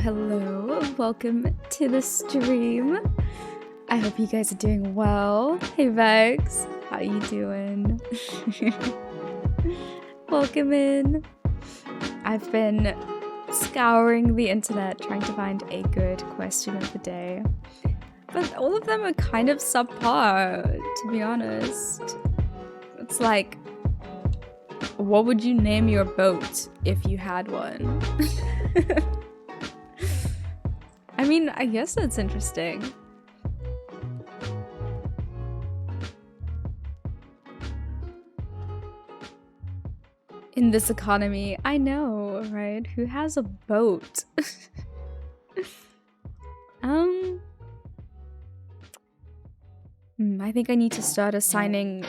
hello. Welcome to the stream. I hope you guys are doing well. Hey Vex, how you doing? Welcome in. I've been scouring the internet trying to find a good question of the day. But all of them are kind of subpar, to be honest. It's like, what would you name your boat if you had one? I mean, I guess that's interesting. In this economy, I know, right? Who has a boat? I think I need to start assigning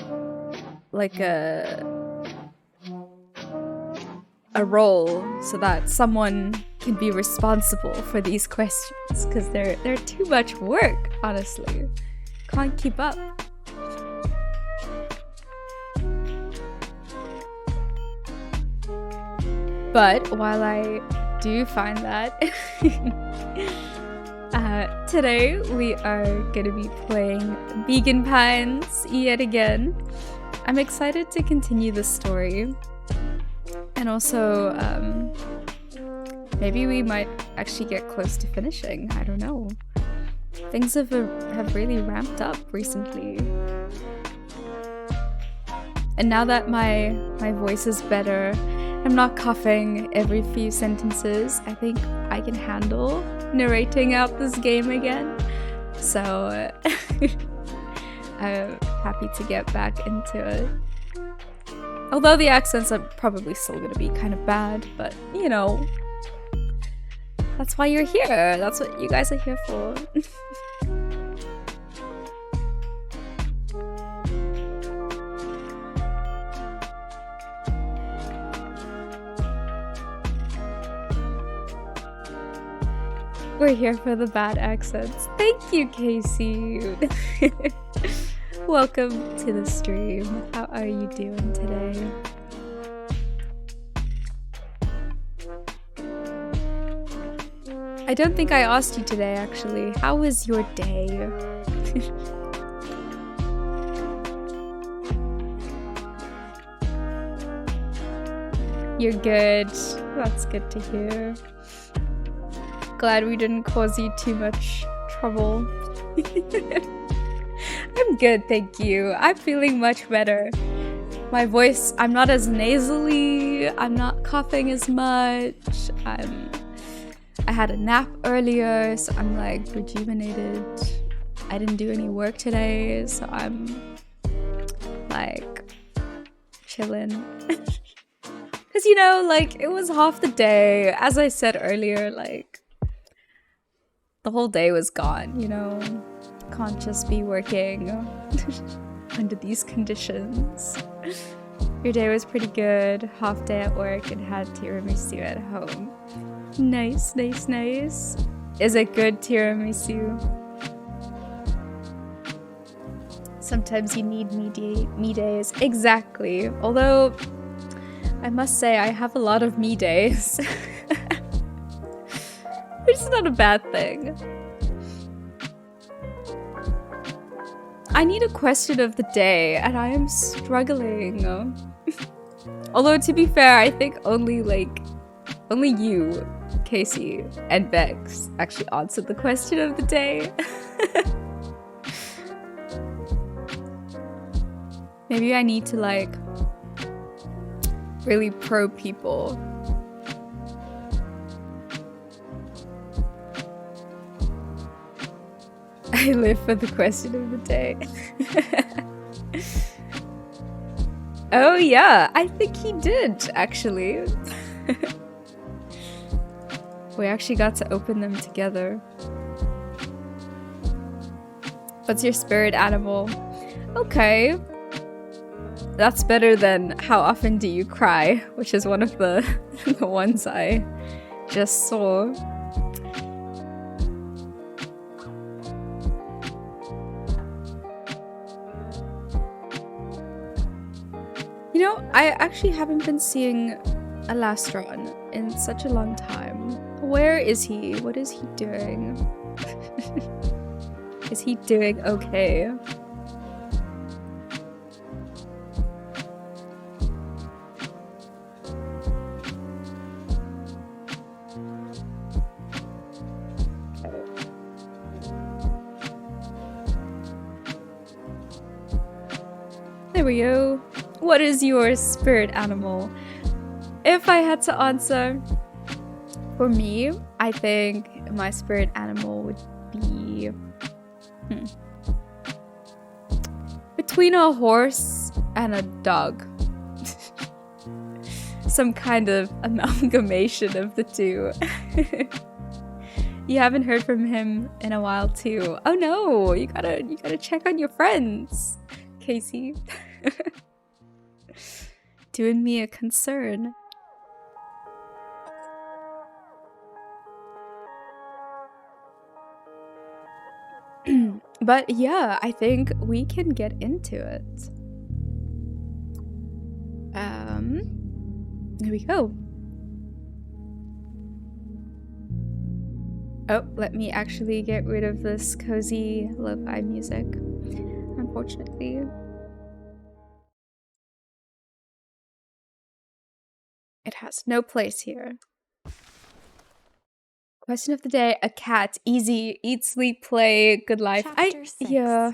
like a role so that someone can be responsible for these questions, because they're too much work, honestly. Can't keep up. But while I do find that, today we are gonna be playing Vegan Pines yet again. I'm excited to continue the story. And also, maybe we might actually get close to finishing. I don't know. Things have really ramped up recently. And now that my voice is better, I'm not coughing every few sentences, I think I can handle narrating out this game again. So, I'm happy to get back into it. Although the accents are probably still gonna be kind of bad, but you know, that's why you're here. That's what you guys are here for. We're here for the bad accents. Thank you, Casey. Welcome to the stream. How are you doing today? I don't think I asked you today, actually. How was your day? You're good. That's good to hear. Glad we didn't cause you too much trouble. I'm good, thank you. I'm feeling much better. My voice, I'm not as nasally, I'm not coughing as much. I had a nap earlier, so I'm like rejuvenated. I didn't do any work today, so I'm like chilling. Cause you know, like it was half the day. As I said earlier, like the whole day was gone, you know? Can't just be working under these conditions. Your day was pretty good. Half day at work and had tiramisu at home. Nice, nice, nice. Is it good tiramisu? Sometimes you need me days. Exactly. Although, I must say I have a lot of me days. Which is not a bad thing. I need a question of the day, and I am struggling. Although, to be fair, I think only you, Casey, and Bex actually answered the question of the day. Maybe I need to, like, really probe people. I live for the question of the day. Oh yeah, I think he did, actually. We actually got to open them together. What's your spirit animal? Okay. That's better than how often do you cry, which is one of the ones I just saw. You know, I actually haven't been seeing Alastron in such a long time. Where is he? What is he doing? Is he doing okay? There we go. What is your spirit animal? If I had to answer, for me, I think my spirit animal would be between a horse and a dog. Some kind of amalgamation of the two. You haven't heard from him in a while too. Oh no, you gotta check on your friends, Casey. Doing me a concern. But yeah, I think we can get into it. Here we go. Oh, let me actually get rid of this cozy lo-fi music, unfortunately. It has no place here. Question of the day, a cat. Easy, eat, sleep, play, good life. Yeah,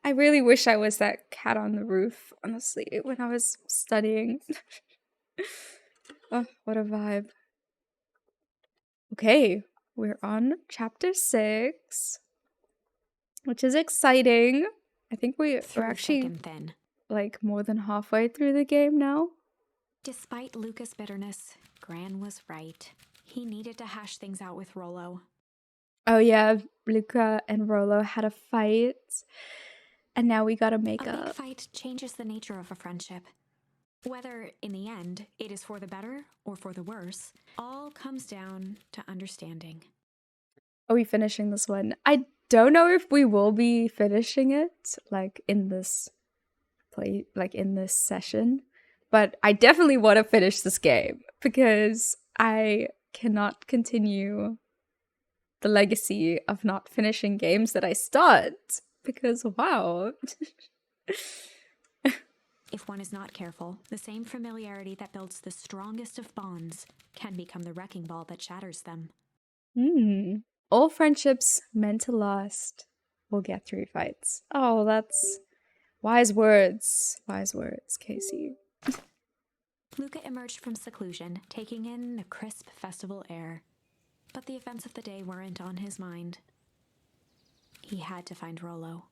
I really wish I was that cat on the roof, honestly, when I was studying. Oh, what a vibe. Okay, we're on chapter 6, which is exciting. I think we're actually like more than halfway through the game now. Despite Luca's bitterness, Gran was right. He needed to hash things out with Rollo. Oh yeah, Luca and Rollo had a fight, and now we gotta make up. A big fight changes the nature of a friendship. Whether, in the end, it is for the better or for the worse, all comes down to understanding. Are we finishing this one? I don't know if we will be finishing it, like, in this in this session. But I definitely want to finish this game, because I cannot continue the legacy of not finishing games that I start. Because, wow. If one is not careful, the same familiarity that builds the strongest of bonds can become the wrecking ball that shatters them. All friendships meant to last will get through fights. Oh, that's wise words. Wise words, Casey. Luca emerged from seclusion, taking in the crisp festival air. But the events of the day weren't on his mind. He had to find Rollo.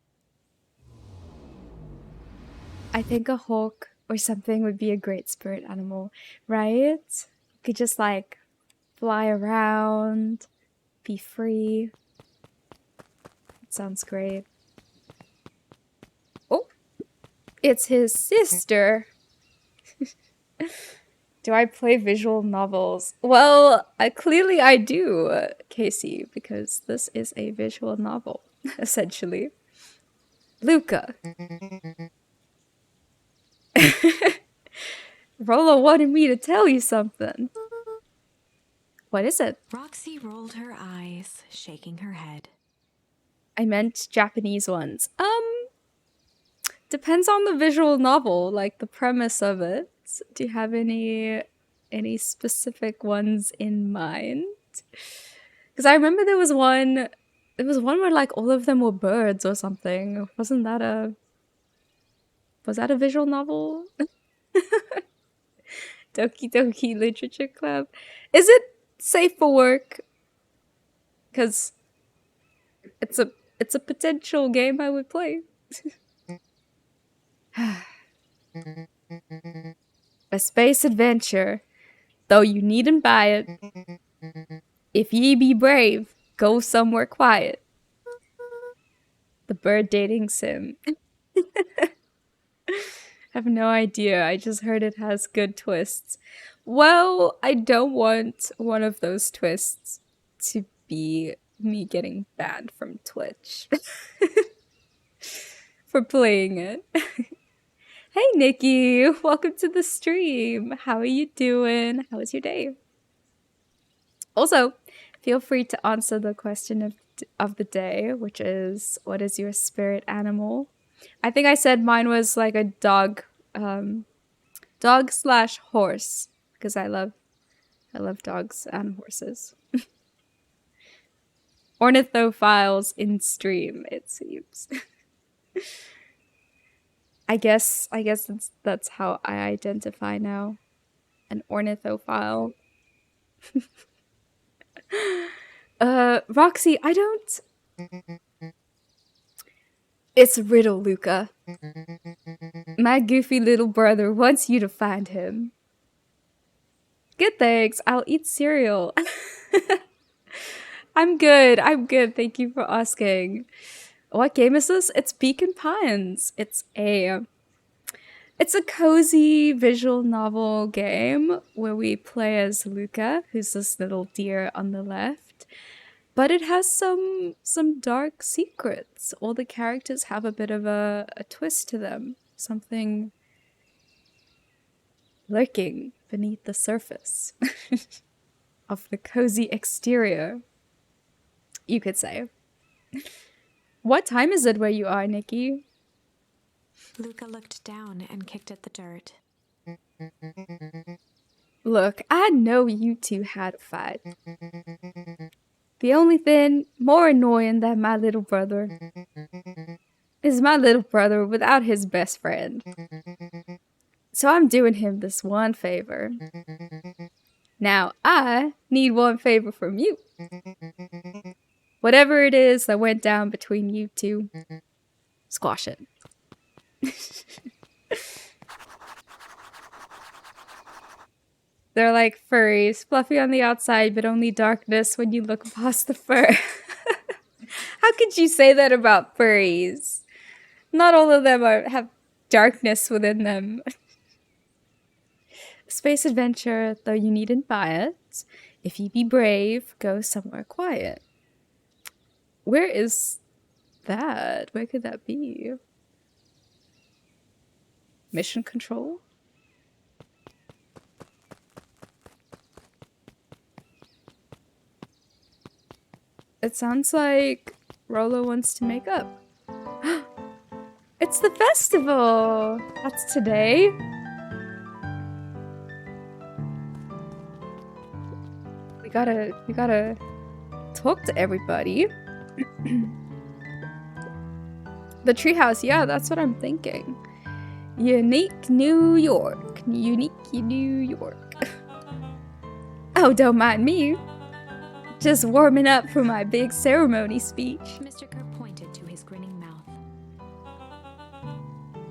I think a hawk or something would be a great spirit animal, right? Could just like fly around, be free. It sounds great. Oh, it's his sister. Do I play visual novels? Well, clearly I do, Casey, because this is a visual novel, essentially. Luca. Rollo wanted me to tell you something. What is it? Roxy rolled her eyes, shaking her head. I meant Japanese ones. Depends on the visual novel, like the premise of it. Do you have any specific ones in mind? Because I remember there was one where like all of them were birds or something. Was that a visual novel? Doki Doki Literature Club. Is it safe for work? Because it's a potential game I would play. A space adventure, though you needn't buy it. If ye be brave, go somewhere quiet. The bird dating sim. I have no idea. I just heard it has good twists. Well, I don't want one of those twists to be me getting banned from Twitch for playing it. Hey, Nikki. Welcome to the stream. How are you doing? How was your day? Also, feel free to answer the question of the day, which is, what is your spirit animal? I think I said mine was like a dog, dog / horse, because I love dogs and horses. Ornithophiles in stream, it seems. I guess that's how I identify now. An ornithophile. Roxy, I don't... It's a riddle, Luca. My goofy little brother wants you to find him. Good, thanks. I'll eat cereal. I'm good. Thank you for asking. What game is this? It's Beacon Pines. It's a cozy visual novel game where we play as Luca, who's this little deer on the left. But it has some dark secrets. All the characters have a bit of a twist to them. Something lurking beneath the surface of the cozy exterior, you could say. What time is it where you are, Nikki? Luca looked down and kicked at the dirt. Look, I know you two had a fight. The only thing more annoying than my little brother is my little brother without his best friend. So I'm doing him this one favor. Now I need one favor from you. Whatever it is that went down between you two, squash it. They're like furries, fluffy on the outside, but only darkness when you look past the fur. How could you say that about furries? Not all of them have darkness within them. Space adventure, though you needn't buy it. If you be brave, go somewhere quiet. Where is that? Where could that be? Mission control? It sounds like Rolo wants to make up. It's the festival! That's today. We gotta talk to everybody. The treehouse, yeah, that's what I'm thinking. Unique New York. Unique New York. Oh, don't mind me. Just warming up for my big ceremony speech. Mr. Kerr pointed to his grinning mouth.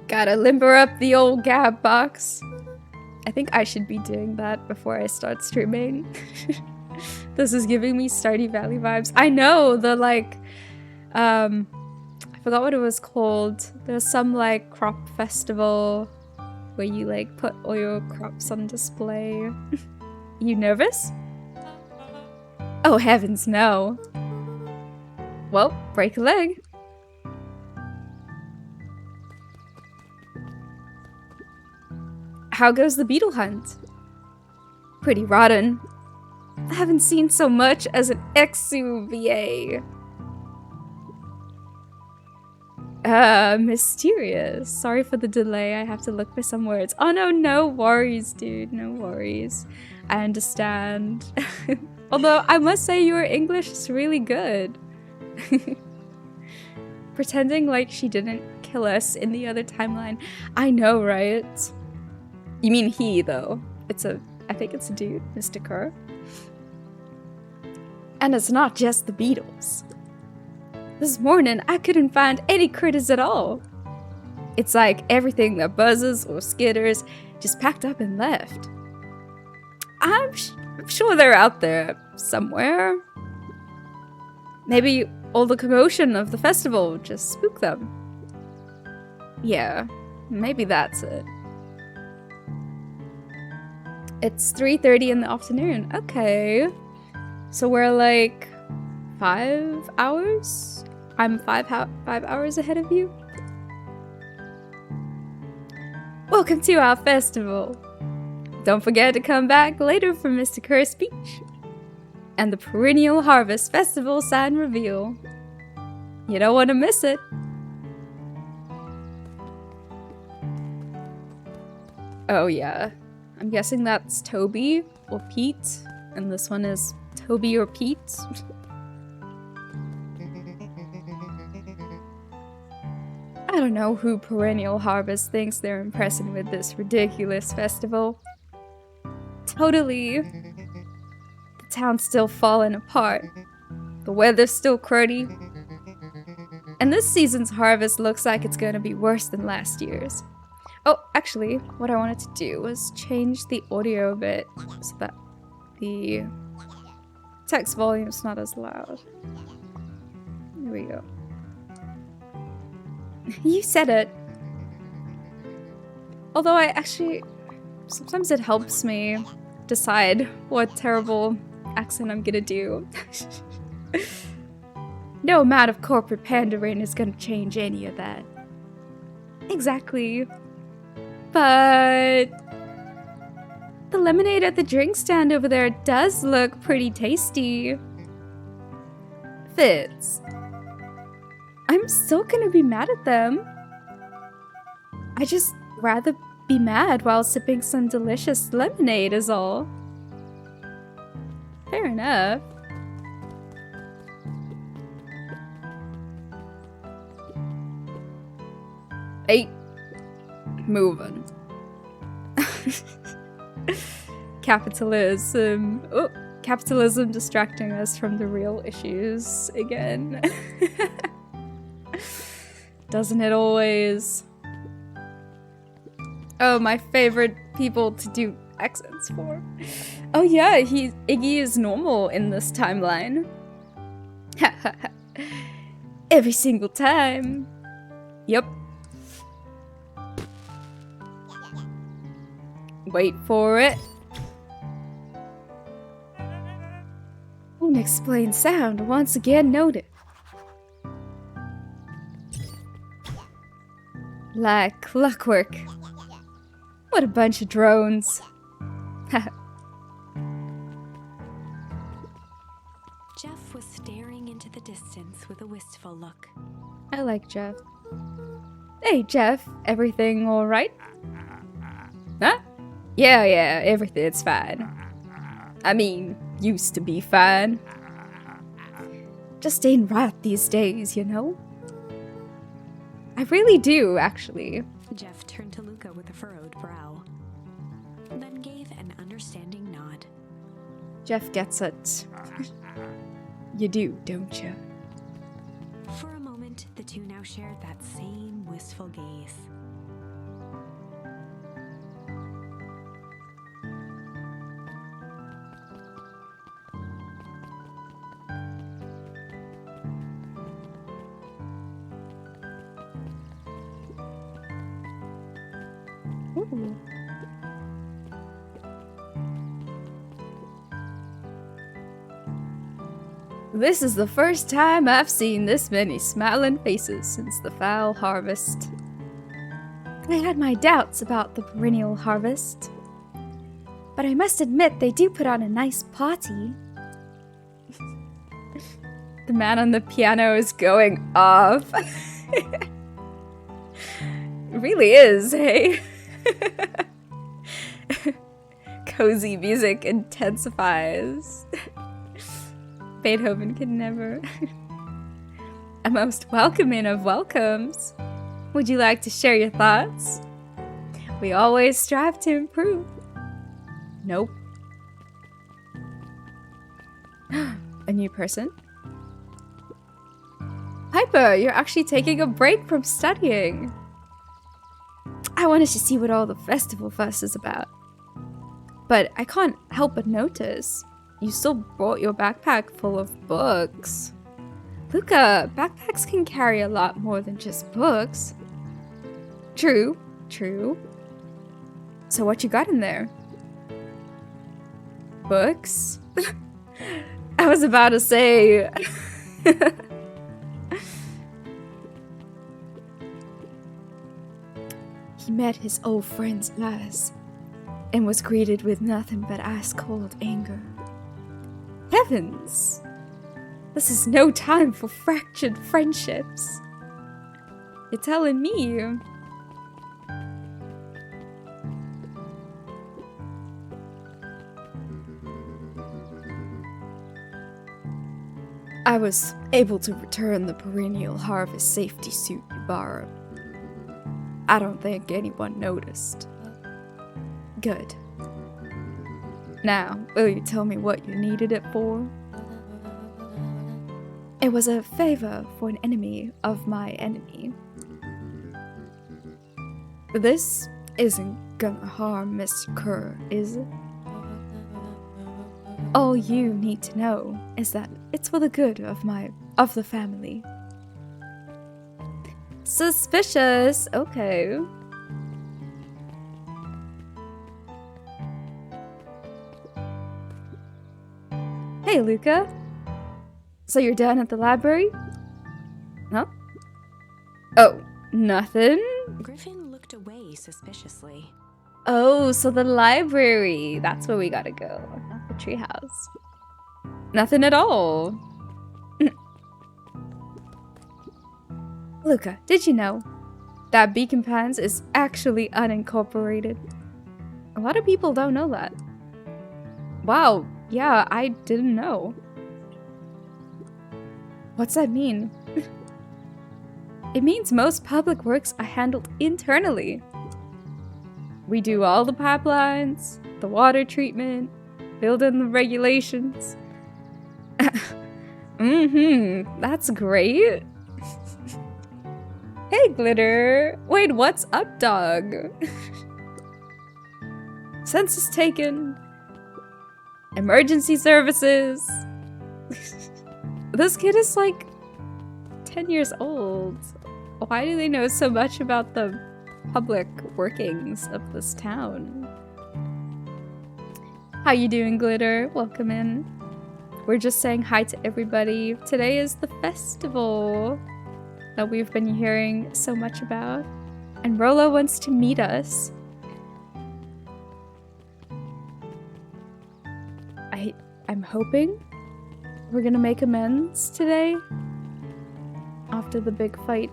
Gotta limber up the old gab box. I think I should be doing that before I start streaming. This is giving me Stardew Valley vibes. I know, the like, I forgot what it was called. There's some like crop festival where you like put all your crops on display. You nervous? Oh heavens, no. Well, break a leg. How goes the beetle hunt? Pretty rotten. I haven't seen so much as an exuviae. Mysterious. Sorry for the delay. I have to look for some words. Oh no worries, dude. No worries. I understand. Although I must say your English is really good. Pretending like she didn't kill us in the other timeline. I know, right? You mean he, though. I think it's a dude, Mr. Kerr. And it's not just the beetles. This morning, I couldn't find any critters at all. It's like everything that buzzes or skitters just packed up and left. I'm sure they're out there somewhere. Maybe all the commotion of the festival just spooked them. Yeah, maybe that's it. It's 3:30 in the afternoon. Okay. So we're like 5 hours? I'm 5 hours ahead of you? Welcome to our festival. Don't forget to come back later for Mr. Kerr's speech. and the Perennial Harvest Festival sign reveal. You don't want to miss it. Oh yeah, I'm guessing that's Toby or Pete, and this one is Toby or Pete. I don't know who Perennial Harvest thinks they're impressing with this ridiculous festival. Totally. The town's still falling apart. The weather's still cruddy. And this season's harvest looks like it's gonna be worse than last year's. Oh, actually, what I wanted to do was change the audio a bit so that the text volume's not as loud. There we go. You said it. Although sometimes it helps me decide what terrible accent I'm gonna do. No amount of corporate pandering is gonna change any of that. Exactly. But the lemonade at the drink stand over there does look pretty tasty. Fitz, I'm still gonna be mad at them. I just rather be mad while sipping some delicious lemonade is all. Fair enough. Hey, moving. Capitalism. Oh, capitalism distracting us from the real issues again. Doesn't it always? Oh, my favorite people to do accents for. Oh yeah, Iggy is normal in this timeline. Every single time. Yep. Wait for it. Unexplained sound once again noted. Like clockwork. What a bunch of drones. Jeff was staring into the distance with a wistful look. I like Jeff. Hey Jeff, everything alright? Huh? Yeah, everything's fine. I mean, used to be fine. Just ain't right these days, you know? I really do, actually. Jeff turned to Luca with a furrowed brow, then gave an understanding nod. Jeff gets it. You do, don't you? For a moment, the two now shared that same wistful gaze. Ooh. This is the first time I've seen this many smiling faces since the foul harvest. I had my doubts about the perennial harvest, but I must admit they do put on a nice party. The man on the piano is going off. It really is, hey? Cozy music intensifies. Beethoven could never. A most welcoming of welcomes. Would you like to share your thoughts? We always strive to improve. Nope. A new person? Piper, you're actually taking a break from studying. I wanted to see what all the festival fuss is about. But I can't help but notice you still brought your backpack full of books. Luca, backpacks can carry a lot more than just books. True. So what you got in there? Books? I was about to say... He met his old friend's eyes and was greeted with nothing but ice-cold anger. Heavens! This is no time for fractured friendships. You're telling me. I was able to return the perennial harvest safety suit you borrowed. I don't think anyone noticed. Good. Now, will you tell me what you needed it for? It was a favor for an enemy of my enemy. This isn't gonna harm Mr. Kerr, is it? All you need to know is that it's for the good of the family. Suspicious. Okay. Hey, Luca. So you're done at the library? Huh? Oh, nothing? Griffin looked away suspiciously. Oh, so the library. That's where we gotta go. Not the treehouse. Nothing at all. Luca, did you know that Beacon Pines is actually unincorporated? A lot of people don't know that. Wow, yeah, I didn't know. What's that mean? It means most public works are handled internally. We do all the pipelines, the water treatment, build in the regulations. That's great. Hey, Glitter. Wait, what's up, dog? Census taken. Emergency services. This kid is like 10 years old. Why do they know so much about the public workings of this town? How you doing, Glitter? Welcome in. We're just saying hi to everybody. Today is the festival that we've been hearing so much about. And Rolo wants to meet us. I'm hoping we're gonna make amends today after the big fight.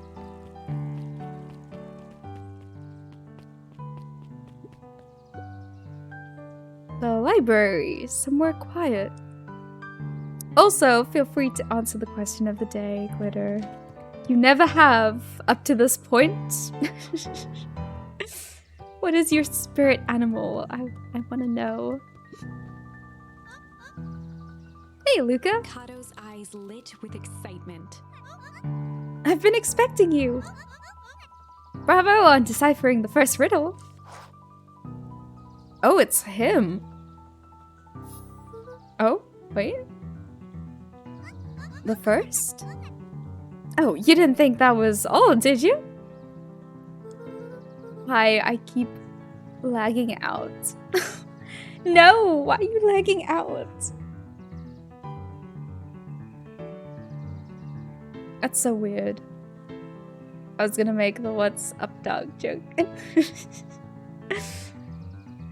The library, somewhere quiet. Also, feel free to answer the question of the day, Glitter. You never have up to this point. What is your spirit animal? I want to know. Hey, Luca. Kato's eyes lit with excitement. I've been expecting you. Bravo on deciphering the first riddle. Oh, it's him. Oh, wait. The first? Oh, you didn't think that was all, did you? Why, I keep lagging out. No, why are you lagging out? That's so weird. I was gonna make the what's up dog joke.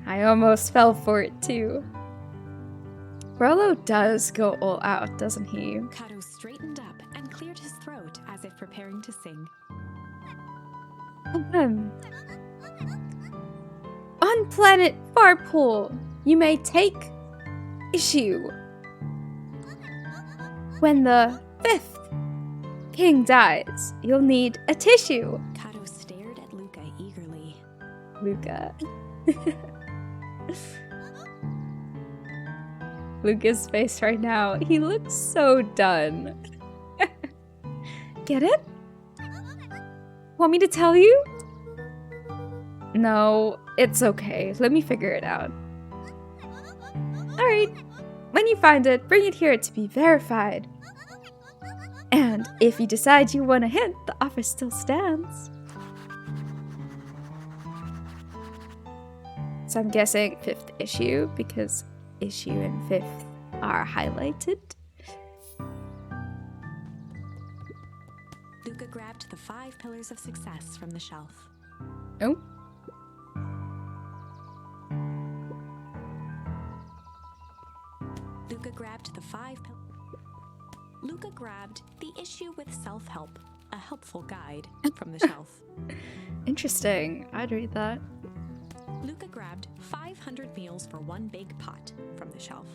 I almost fell for it too. Rolo does go all out, doesn't he? Kato straightened up and cleared his throat as if preparing to sing. On planet Farpool, you may take issue when the 5th king dies. You'll need a tissue. Kato stared at Luca eagerly. Luca. Luca's face right now, he looks so done. Get it? Want me to tell you? No, it's okay. Let me figure it out. Alright. When you find it, bring it here to be verified. And if you decide you want a hint, the offer still stands. So I'm guessing 5th issue, because issue and 5th are highlighted. Luca grabbed the 5 pillars of success from the shelf. Oh. Luca Luca grabbed Luca grabbed The Issue with Self-Help, a helpful guide, from the shelf. Interesting. I'd read that. Luca grabbed 500 meals for one big pot from the shelf.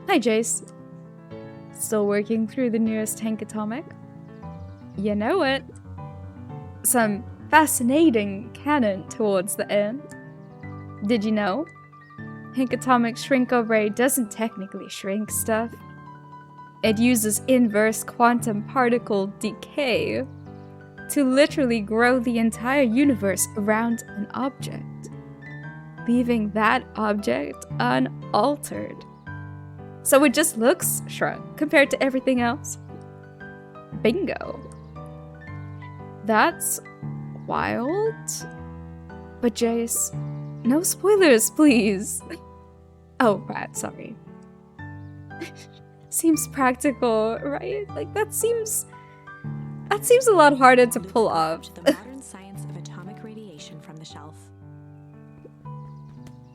Hi, Jace. Still working through the newest Hank Atomic? You know it. Some fascinating canon towards the end. Did you know? Hank Atomic's Shrinko Ray doesn't technically shrink stuff. It uses inverse quantum particle decay to literally grow the entire universe around an object, leaving that object unaltered. So it just looks shrunk compared to everything else. Bingo. That's wild. But Jace, no spoilers, please. Oh, right, sorry. Seems practical, right? Like that seems a lot harder to pull off. The modern science of atomic radiation from the shelf.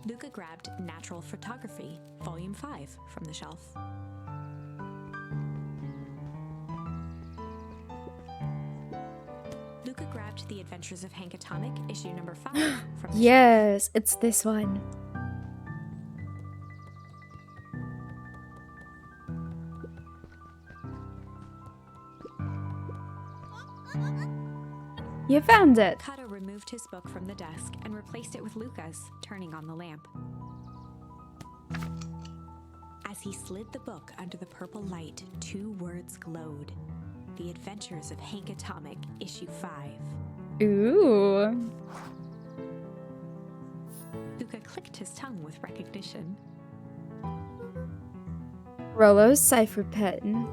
Luca grabbed Natural Photography, Volume 5, from the shelf. Luca grabbed The Adventures of Hank Atomic, issue number 5, from the Yes, it's this one. You found it. Kato removed his book from the desk and replaced it with Luca's, turning on the lamp. As he slid the book under the purple light, 2 words glowed. The Adventures of Hank Atomic, issue 5. Ooh. Luca clicked his tongue with recognition. Rollo's cipher pen.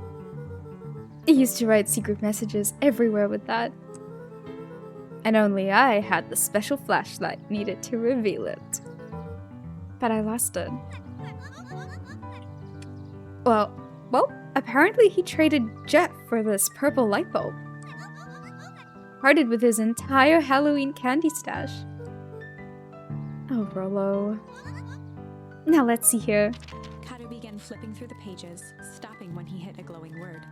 I used to write secret messages everywhere with that. And only I had the special flashlight needed to reveal it. But I lost it. Well, apparently he traded Jet for this purple light bulb. Parted with his entire Halloween candy stash. Oh, Rollo. Now let's see here. Kato began flipping through the pages, stopping when he hit a glowing word.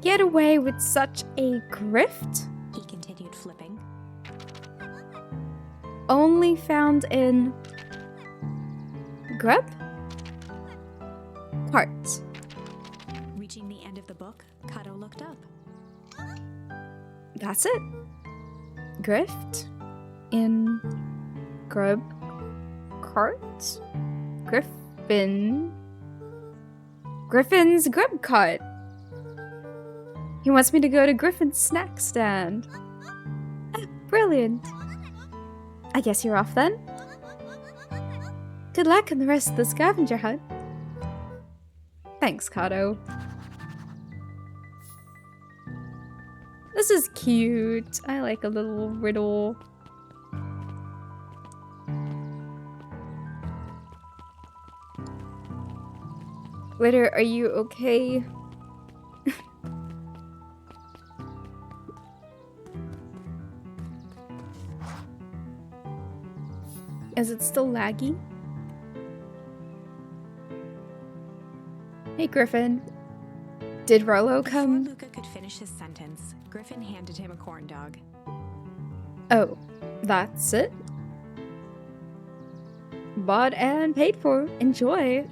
Get away with such a grift? He continued flipping. Only found in Grub? Cart. Reaching the end of the book, Kato looked up. That's it. Grift in Grub Cart? Griffin's Grub Cart. He wants me to go to Griffin's snack stand. Ah, brilliant. I guess you're off then. Good luck in the rest of the scavenger hunt. Thanks, Kato. This is cute. I like a little riddle. Glitter, are you okay? Is it still laggy? Hey, Griffin. Did Rollo come? Before Luca could finish his sentence, Griffin handed him a corn dog. Oh, that's it? Bought and paid for. Enjoy.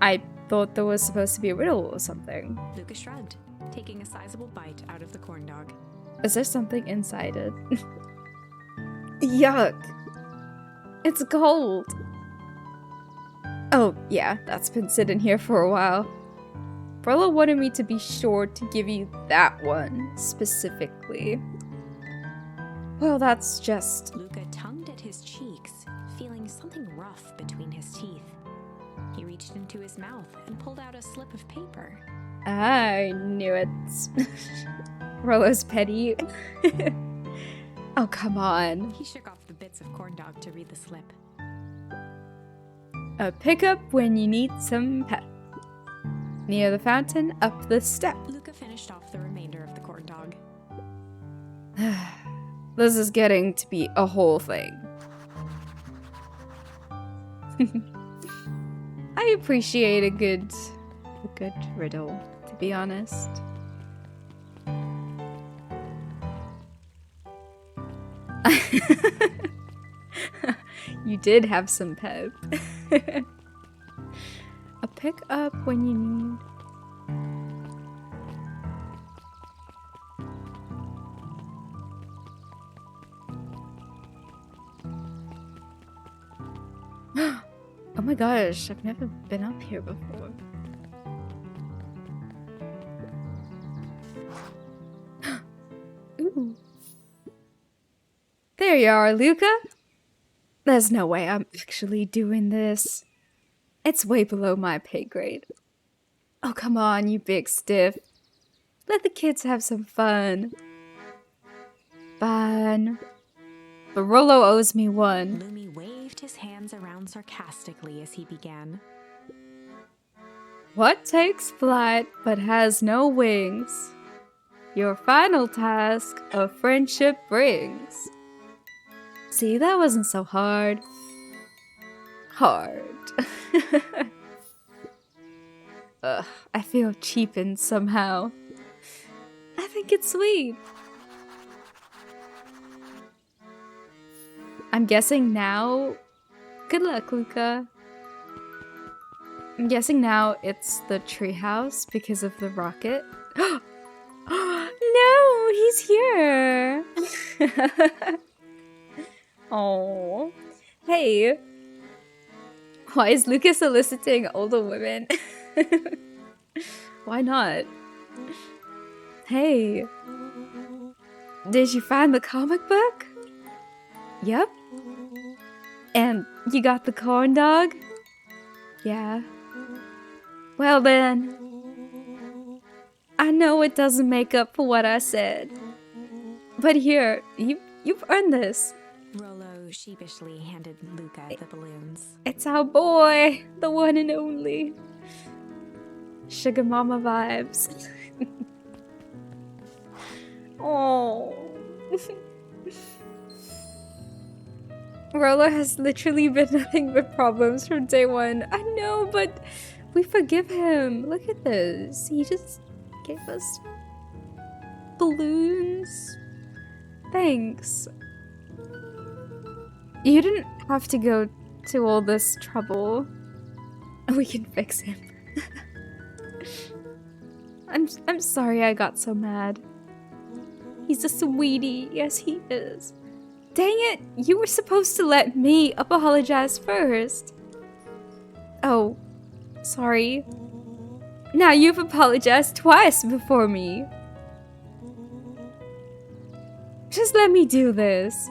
I thought there was supposed to be a riddle or something. Luca shrugged, taking a sizable bite out of the corn dog. Is there something inside it? Yuck. It's gold. Oh, yeah, that's been sitting here for a while. Brella wanted me to be sure to give you that one specifically. Well, that's just... Luca tongued at his cheeks, feeling something rough between his teeth. He reached into his mouth and pulled out a slip of paper. I knew it. Rollo's petty. Oh, come on. He shook off the bits of corn dog to read the slip. A pickup when you need some pep. Near the fountain, up the step. Luca finished off the remainder of the corn dog. This is getting to be a whole thing. I appreciate a good riddle, to be honest. You did have some pep. A pick up when you need. Oh my gosh, I've never been up here before. Ooh. There you are, Luca. There's no way I'm actually doing this. It's way below my pay grade. Oh, come on, you big stiff. Let the kids have some fun. Fun. But Rollo owes me one. Lumi waved his hands around sarcastically as he began. What takes flight but has no wings? Your final task of friendship brings. See, that wasn't so hard. Hard. Ugh, I feel cheapened somehow. I think it's sweet. I'm guessing now... Good luck, Luca. I'm guessing now it's the treehouse because of the rocket. No, he's here. Oh, hey. Why is Luca soliciting older women? Why not? Hey. Did you find the comic book? Yep. And you got the corn dog? Yeah. Well then, I know it doesn't make up for what I said. But here, you've earned this. Rollo sheepishly handed Luca the balloons. It's our boy, the one and only. Sugar mama vibes. Oh. Rollo has literally been nothing but problems from day one. I know, but we forgive him. Look at this. He just gave us balloons. Thanks. You didn't have to go to all this trouble. We can fix him. I'm sorry I got so mad. He's a sweetie. Yes, he is. Dang it! You were supposed to let me apologize first. Oh, sorry. Now you've apologized twice before me. Just let me do this.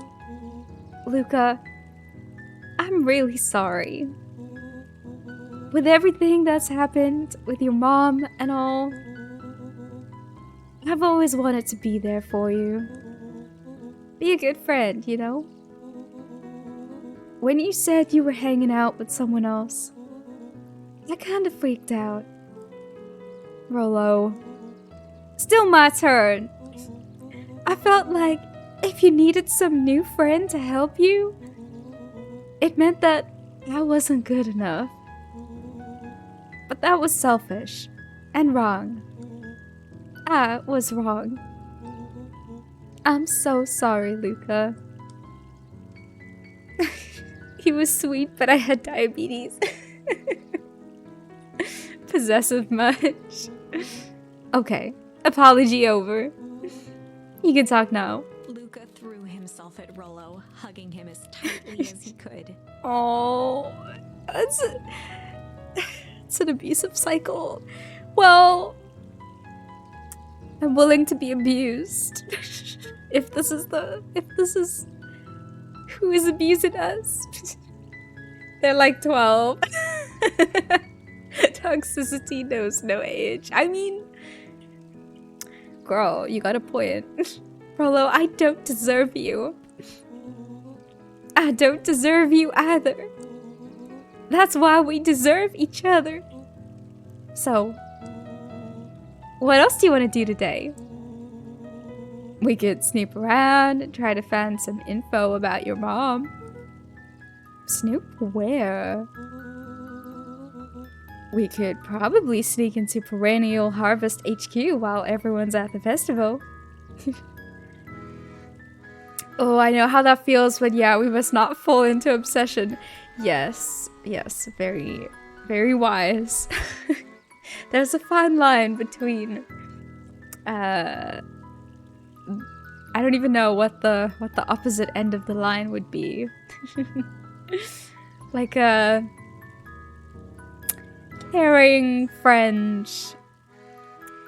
Luca, I'm really sorry. With everything that's happened with your mom and all, I've always wanted to be there for you. Be a good friend, you know? When you said you were hanging out with someone else, I kind of freaked out. Rollo. Still my turn. I felt like if you needed some new friend to help you, it meant that I wasn't good enough. But that was selfish and wrong. I was wrong. I'm so sorry, Luca. He was sweet, but I had diabetes. Possessive much. Okay, apology over. You can talk now. Luca threw himself at Rollo, hugging him as tightly as he could. Oh, it's an abusive cycle. Well, I'm willing to be abused. If this is who is abusing us. They're like 12. Toxicity knows no age. I mean, girl, you got a point. Rollo, I don't deserve you. I don't deserve you either. That's why we deserve each other. So, What else do you want to do today? We could snoop around and try to find some info about your mom. Snoop where? We could probably sneak into Perennial Harvest HQ while everyone's at the festival. Oh, I know how that feels, but yeah, we must not fall into obsession. Yes, very, very wise. There's a fine line between, I don't even know what the opposite end of the line would be. Like a caring friend,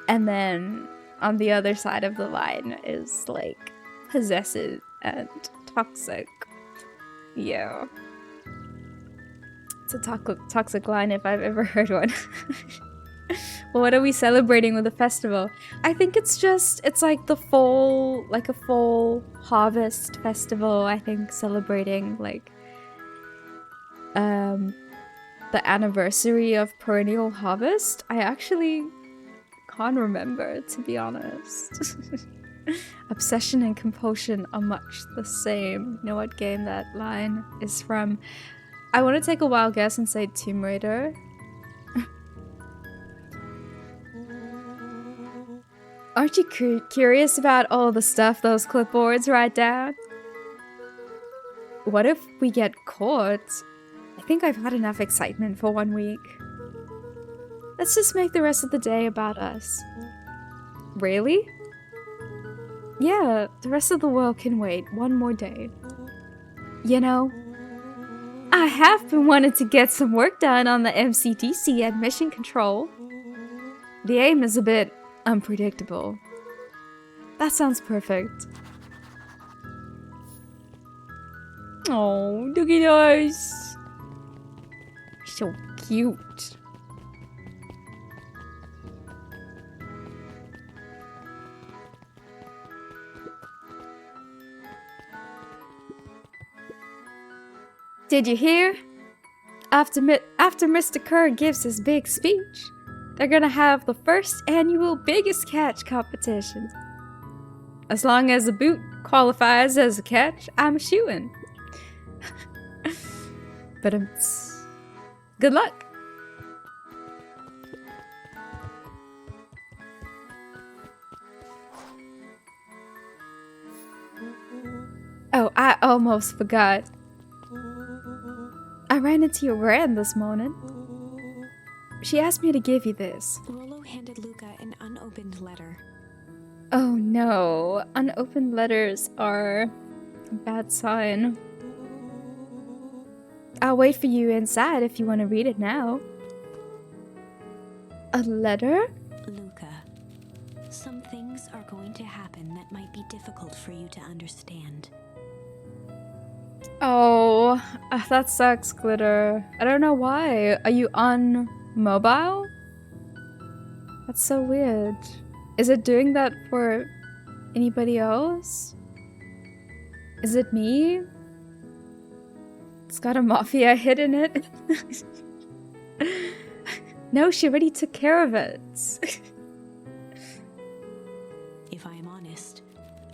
and then on the other side of the line is like possessive and toxic. Yeah. It's a toxic line if I've ever heard one. Well, what are we celebrating with the festival? I think it's like the fall, like a fall harvest festival. I think celebrating like the anniversary of Perennial Harvest. I actually can't remember, to be honest. Obsession and compulsion are much the same. You know what game that line is from? I want to take a wild guess and say Tomb Raider. Aren't you curious about all the stuff those clipboards write down? What if we get caught? I think I've had enough excitement for 1 week. Let's just make the rest of the day about us. Really? Yeah, the rest of the world can wait 1 more day. You know, I have been wanting to get some work done on the MCDC admission control. The aim is a bit unpredictable. That sounds perfect. Oh, look at us. So cute. Did you hear? After Mr. Kerr gives his big speech, they're gonna have the first annual Biggest Catch competition. As long as the boot qualifies as a catch, I'm a shoo-in. But good luck. Oh, I almost forgot. I ran into your gran this morning. She asked me to give you this. Rollo handed Luca an unopened letter. Oh no, unopened letters are a bad sign. I'll wait for you inside if you want to read it now. A letter? Luca, some things are going to happen that might be difficult for you to understand. Oh, that sucks, Glitter. I don't know why. Are you on mobile? That's so weird. Is it doing that for anybody else? Is it me? It's got a mafia hit in it. No, she already took care of it. If I am honest,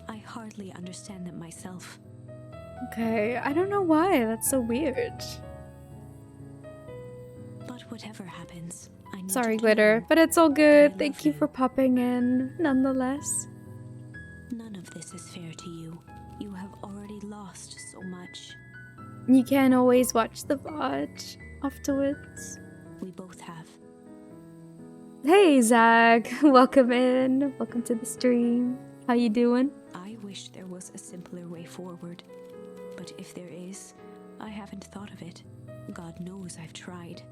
I hardly understand them myself. Okay, I don't know why. That's so weird. But whatever happens, I need Sorry, you to Glitter, know but it's all good. I Thank love you you. for popping in, nonetheless. None of this is fair to you. You have already lost so much. You can always watch the VOD afterwards. We both have. Hey, Zach. Welcome in. Welcome to the stream. How you doing? I wish there was a simpler way forward. But if there is, I haven't thought of it. God knows I've tried.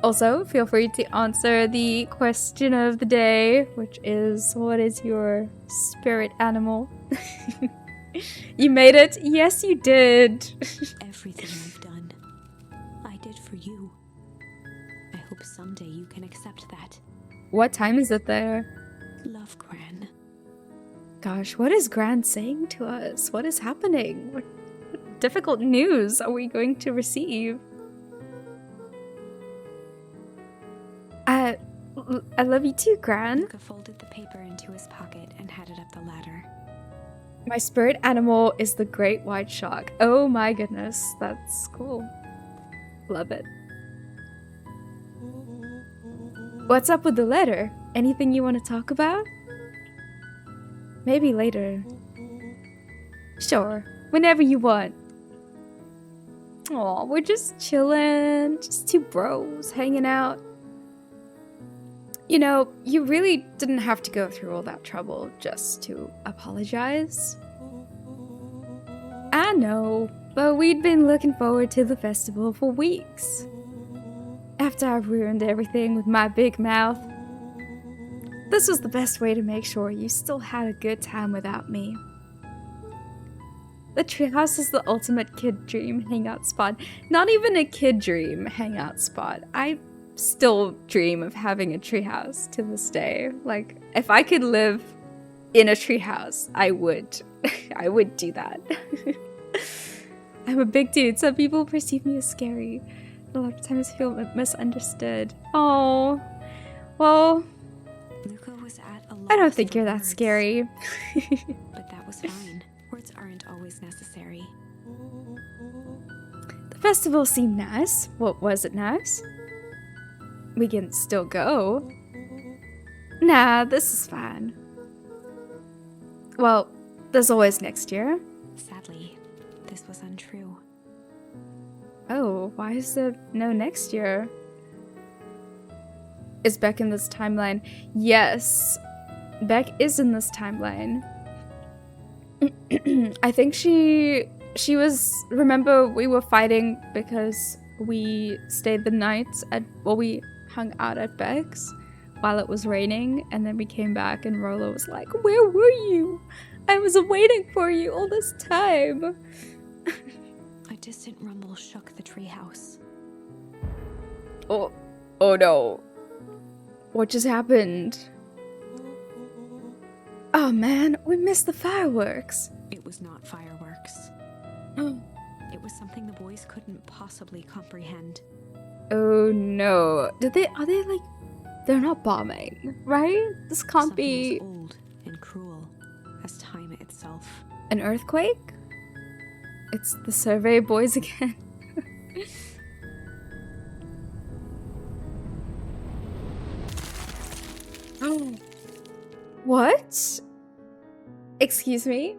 Also, feel free to answer the question of the day, which is, what is your spirit animal? You made it. Yes, you did. Everything I've done, I did for you. I hope someday you can accept that. What time is it there? Love, Gran. Gosh, what is Gran saying to us? What is happening? What difficult news are we going to receive? I love you too, Gran. Luca folded the paper into his pocket and headed up the ladder. My spirit animal is the great white shark. Oh my goodness, that's cool. Love it. What's up with the letter? Anything you want to talk about? Maybe later. Sure, whenever you want. Aw, we're just chilling, just two bros hanging out. You know, you really didn't have to go through all that trouble just to apologize. I know, but we'd been looking forward to the festival for weeks. After I ruined everything with my big mouth, this was the best way to make sure you still had a good time without me. The treehouse is the ultimate kid dream hangout spot. Not even a kid dream hangout spot. I still dream of having a treehouse to this day. Like, if I could live in a treehouse, I would. I would do that. I'm a big dude. Some people perceive me as scary. A lot of times I feel misunderstood. Oh, well, Luca was at a loss I don't think for you're that words, scary. but that was fine. Words aren't always necessary. The festival seemed nice. What was it nice? We can still go. Nah, this is fine. Well, there's always next year. Sadly, this was untrue. Oh, why is there no next year? Is Beck in this timeline? Yes, Beck is in this timeline. I think she was, remember we were fighting because we stayed the night at, well, we hung out at Beck's while it was raining, and then we came back and Rolo was like, where were you? I was waiting for you all this time. A distant rumble shook the treehouse. Oh no. What just happened? Oh man, we missed the fireworks. It was not fireworks. It was something the boys couldn't possibly comprehend. Oh no. Are they like, they're not bombing, right? This can't Something be as old and cruel as time itself. an earthquake? It's the survey boys again. Oh. What? Excuse me?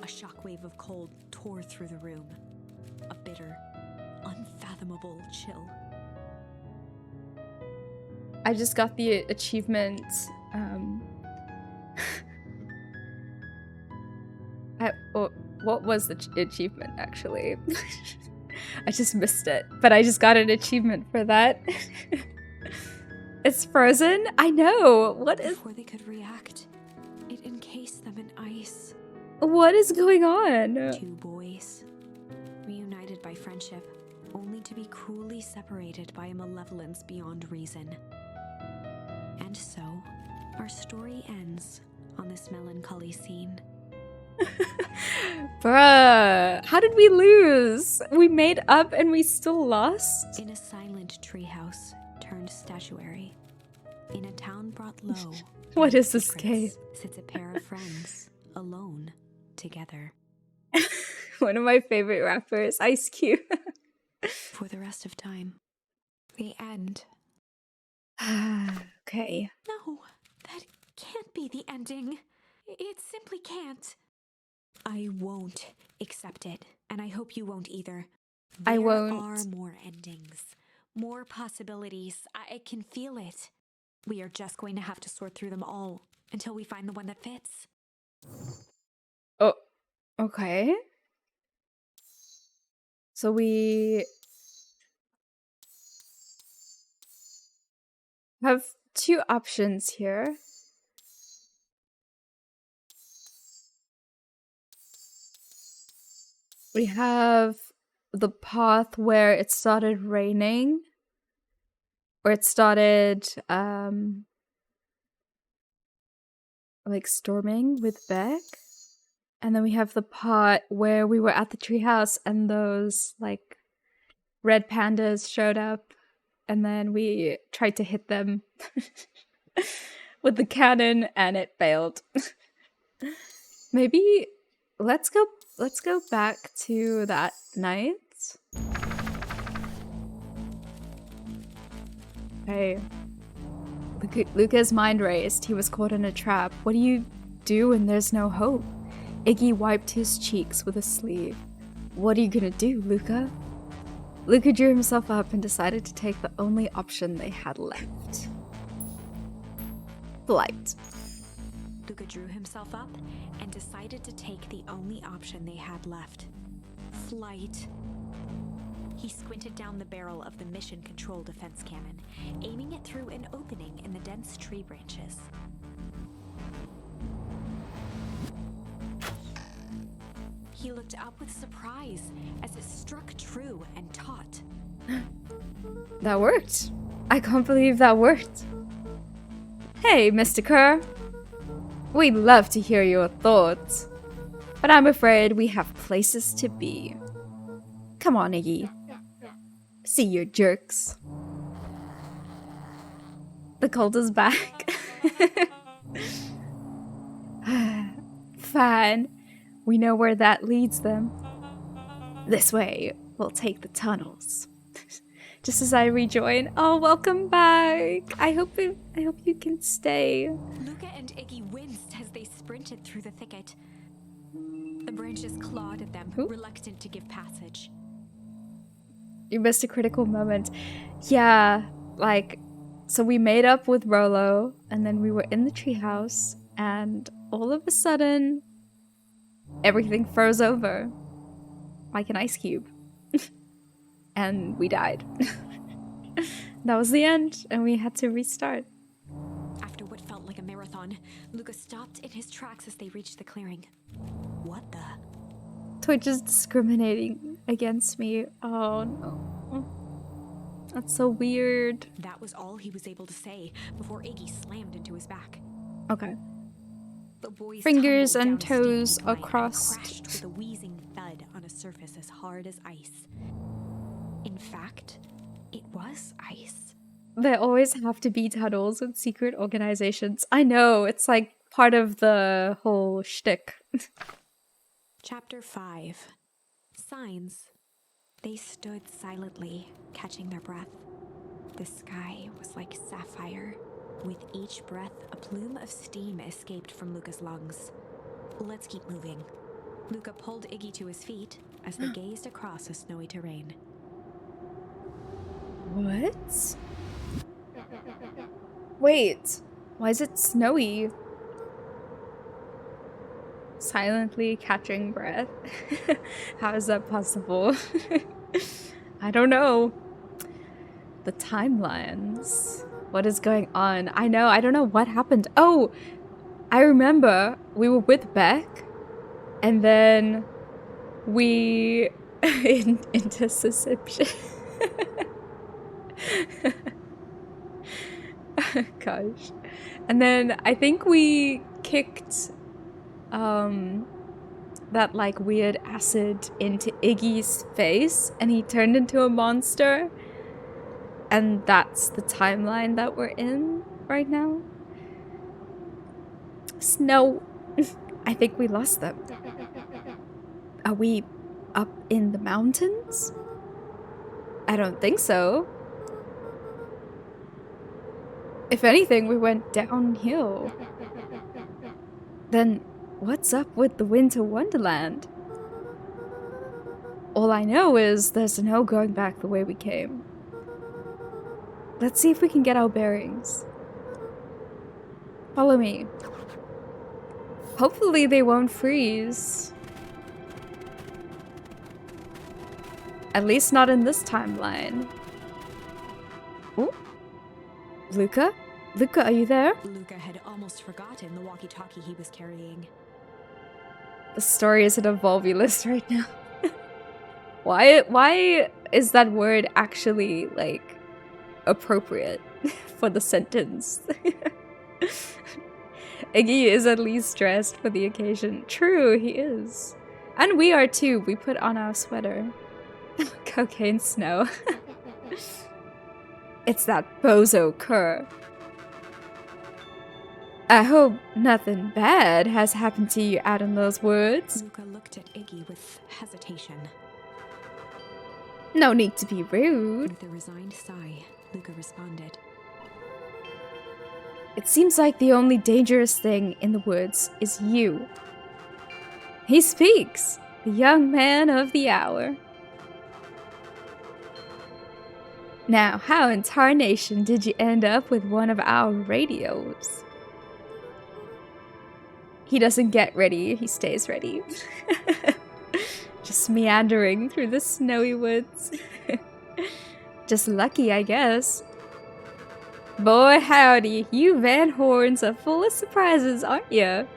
A shockwave of cold tore through the room. A bitter, unfathomable chill. I just got the achievement. What was the achievement, actually? I just missed it, but I just got an achievement for that. It's frozen? I know! What is... Before they could react, it encased them in ice. What is going on? Two boys, reunited by friendship, only to be cruelly separated by a malevolence beyond reason. And so, our story ends on this melancholy scene. Bruh, how did we lose? We made up and we still lost? In a silent treehouse turned statuary, in a town brought low, What by is this secrets, game? sits a pair of friends, alone, together. One of my favorite rappers, Ice Cube. For the rest of time. The end. Okay. No, that can't be the ending. It simply can't. I won't accept it, and I hope you won't either. I There won't. are more endings, more possibilities. I can feel it. We are just going to have to sort through them all until we find the one that fits. Oh, okay. So we have two options here. We have the path where it started raining, or it started like storming with Beck. And then we have the part where we were at the treehouse and those like red pandas showed up and then we tried to hit them with the cannon and it failed. Maybe let's go back to that night. Hey. Luca's mind raced. He was caught in a trap. What do you do when there's no hope? Iggy wiped his cheeks with a sleeve. What are you gonna do, Luca? Luca drew himself up and decided to take the only option they had left. Flight. Luca drew himself up and decided to take the only option they had left. Flight. He squinted down the barrel of the mission control defense cannon, aiming it through an opening in the dense tree branches. He looked up with surprise as it struck true and taut. That worked. I can't believe that worked. Hey, Mr. Kerr. We'd love to hear your thoughts, but I'm afraid we have places to be. Come on, Iggy. See your jerks. The cult is back. Fine. We know where that leads them. This way, we'll take the tunnels. Just as I rejoin. Oh, welcome back. I hope you can stay. Luca and Iggy winced as they sprinted through the thicket. The branches clawed at them, reluctant to give passage. You missed a critical moment. Yeah, like, so we made up with Rolo, and then we were in the treehouse, and all of a sudden, everything froze over. Like an ice cube. And we died. That was the end, and we had to restart. After what felt like a marathon, Luca stopped in his tracks as they reached the clearing. What the? Twitch is discriminating against me. Oh no. That's so weird. That was all he was able to say before Iggy slammed into his back. Okay. The boys Fingers and tumbled down toes steep incline are and crossed. crashed with a wheezing thud on a surface as hard as ice. In fact, it was ice. There always have to be tunnels in secret organizations. I know, it's like part of the whole shtick. Chapter 5. Signs. They stood silently, catching their breath. The sky was like sapphire. With each breath, a plume of steam escaped from Luca's lungs. Let's keep moving. Luca pulled Iggy to his feet as they gazed across a snowy terrain. What? Wait, why is it snowy? Silently catching breath. How is that possible? I don't know. The timelines. What is going on? I don't know what happened. Oh, I remember we were with Beck, and then we interception. Gosh. And then I think we kicked that like weird acid into Iggy's face and he turned into a monster. And that's the timeline that we're in right now. Snow. I think we lost them. Are we up in the mountains? I don't think so. If anything, we went downhill. Then what's up with the Winter Wonderland? All I know is there's no going back the way we came. Let's see if we can get our bearings. Follow me. Hopefully they won't freeze. At least not in this timeline. Oh, Luca? Luca, are you there? Luca had almost forgotten the walkie-talkie he was carrying. The story is at a volvulus right now. Why is that word actually, like, appropriate for the sentence? Iggy is at least dressed for the occasion. True, he is. And we are too. We put on our sweater. Cocaine snow. It's that bozo Kerr. I hope nothing bad has happened to you out in those woods. Luca looked at Iggy with hesitation. No need to be rude. With a resigned sigh, Luca responded. It seems like the only dangerous thing in the woods is you. He speaks, the young man of the hour. Now, how in tarnation did you end up with one of our radios? He doesn't get ready, he stays ready. Just meandering through the snowy woods. Just lucky, I guess. Boy howdy, you Van Horns are full of surprises, aren't you?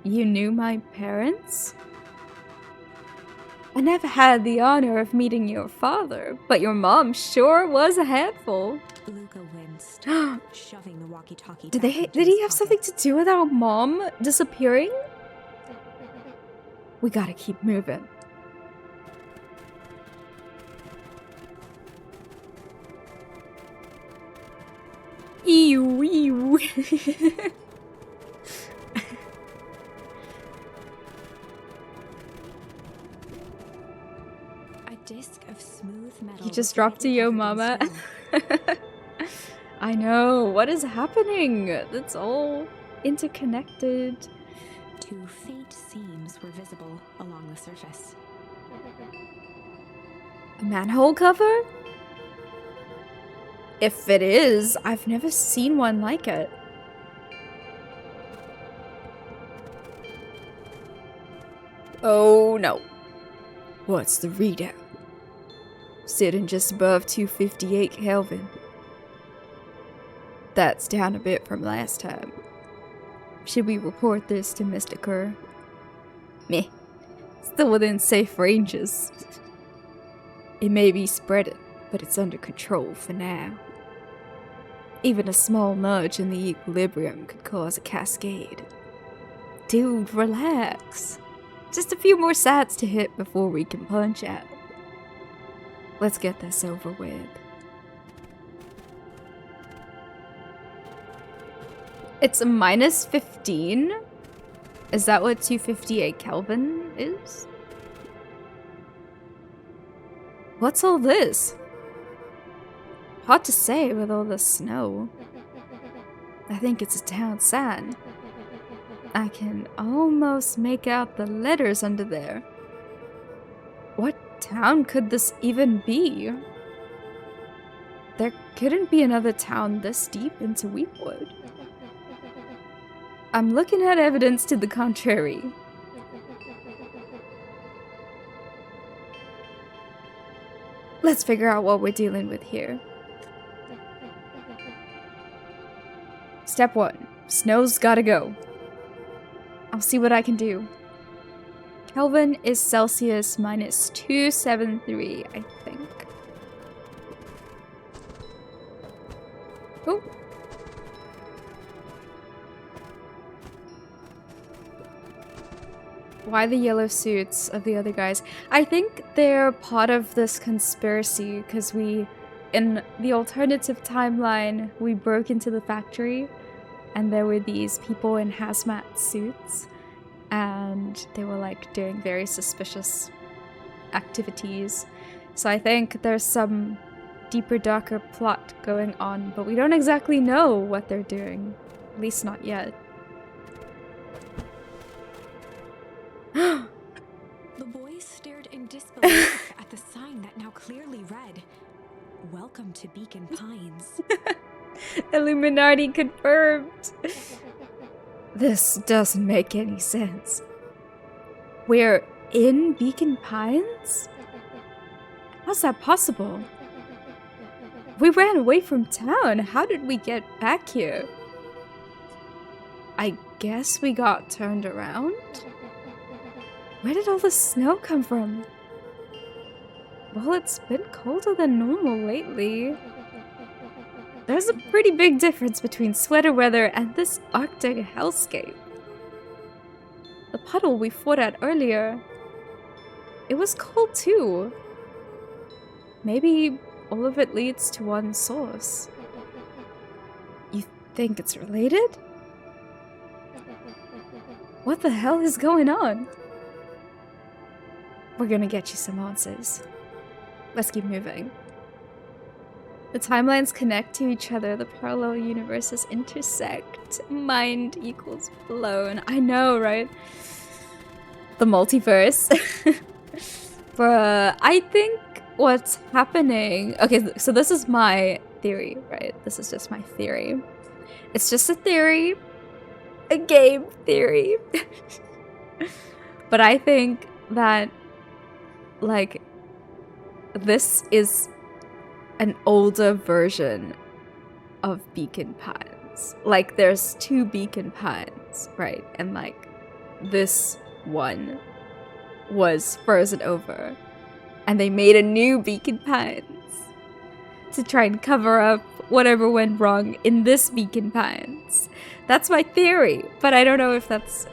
You knew my parents? I never had the honor of meeting your father, but your mom sure was a handful. Luca winced, shoving the walkie-talkie. Did he have something to do with our mom disappearing? We gotta keep moving. Ew, ew. A disc of smooth metal. You just dropped to yo mama. I know, what is happening? It's all interconnected. Two faint seams were visible along the surface. A manhole cover? If it is, I've never seen one like it. Oh no. What's the readout? Sitting just above 258 Kelvin. That's down a bit from last time. Should we report this to Mr. Kerr? Meh. Still within safe ranges. It may be spreading, but it's under control for now. Even a small nudge in the equilibrium could cause a cascade. Dude, relax. Just a few more sats to hit before we can punch out. Let's get this over with. It's a minus 15? Is that what 258 Kelvin is? What's all this? Hard to say with all the snow. I think it's a town sign. I can almost make out the letters under there. What town could this even be? There couldn't be another town this deep into Weepwood. I'm looking at evidence to the contrary. Let's figure out what we're dealing with here. Step 1. Snow's gotta go. I'll see what I can do. Kelvin is Celsius minus 273, I think. Oh. Why the yellow suits of the other guys? I think they're part of this conspiracy because in the alternative timeline, we broke into the factory and there were these people in hazmat suits and they were like doing very suspicious activities. So I think there's some deeper, darker plot going on, but we don't exactly know what they're doing. At least not yet. The boys stared in disbelief at the sign that now clearly read, "Welcome to Beacon Pines." Illuminati confirmed. This doesn't make any sense. We're in Beacon Pines? How's that possible? We ran away from town. How did we get back here? I guess we got turned around? Where did all the snow come from? Well, it's been colder than normal lately. There's a pretty big difference between sweater weather and this Arctic hellscape. The puddle we fought at earlier, it was cold too. Maybe all of it leads to one source. You think it's related? What the hell is going on? We're gonna get you some answers. Let's keep moving. The timelines connect to each other. The parallel universes intersect. Mind equals blown. I know, right? The multiverse. Bruh, I think what's happening... Okay, so this is my theory, right? This is just my theory. It's just a theory. A game theory. But I think that, like, this is an older version of Beacon Pines. Like, there's 2 Beacon Pines, right? And, like, this one was frozen over. And they made a new Beacon Pines to try and cover up whatever went wrong in this Beacon Pines. That's my theory, but I don't know if that's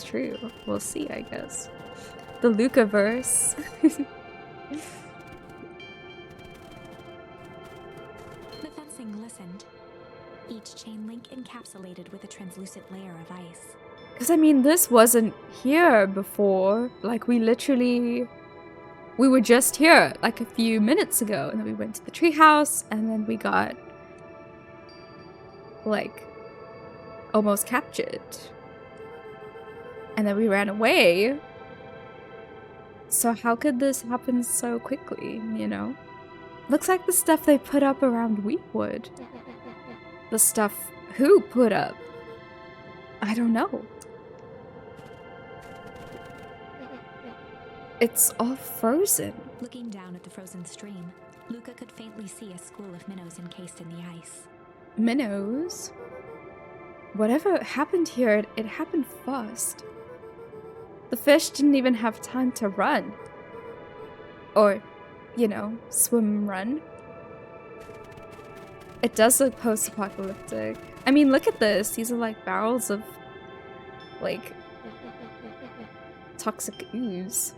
true. We'll see, I guess. The Lucaverse. The fencing listened, each chain link encapsulated with a translucent layer of ice. Because, I mean, this wasn't here before. Like, we were just here, like, a few minutes ago. And then we went to the treehouse, and then we got, like, almost captured. And then we ran away. So how could this happen so quickly, you know? Looks like the stuff they put up around Wheatwood. The stuff who put up? I don't know. It's all frozen. Looking down at the frozen stream, Luca could faintly see a school of minnows encased in the ice. Minnows? Whatever happened here, it happened fast. The fish didn't even have time to run. Or, you know, swim, run. It does look post-apocalyptic. I mean, look at this. These are like barrels of, like, toxic ooze.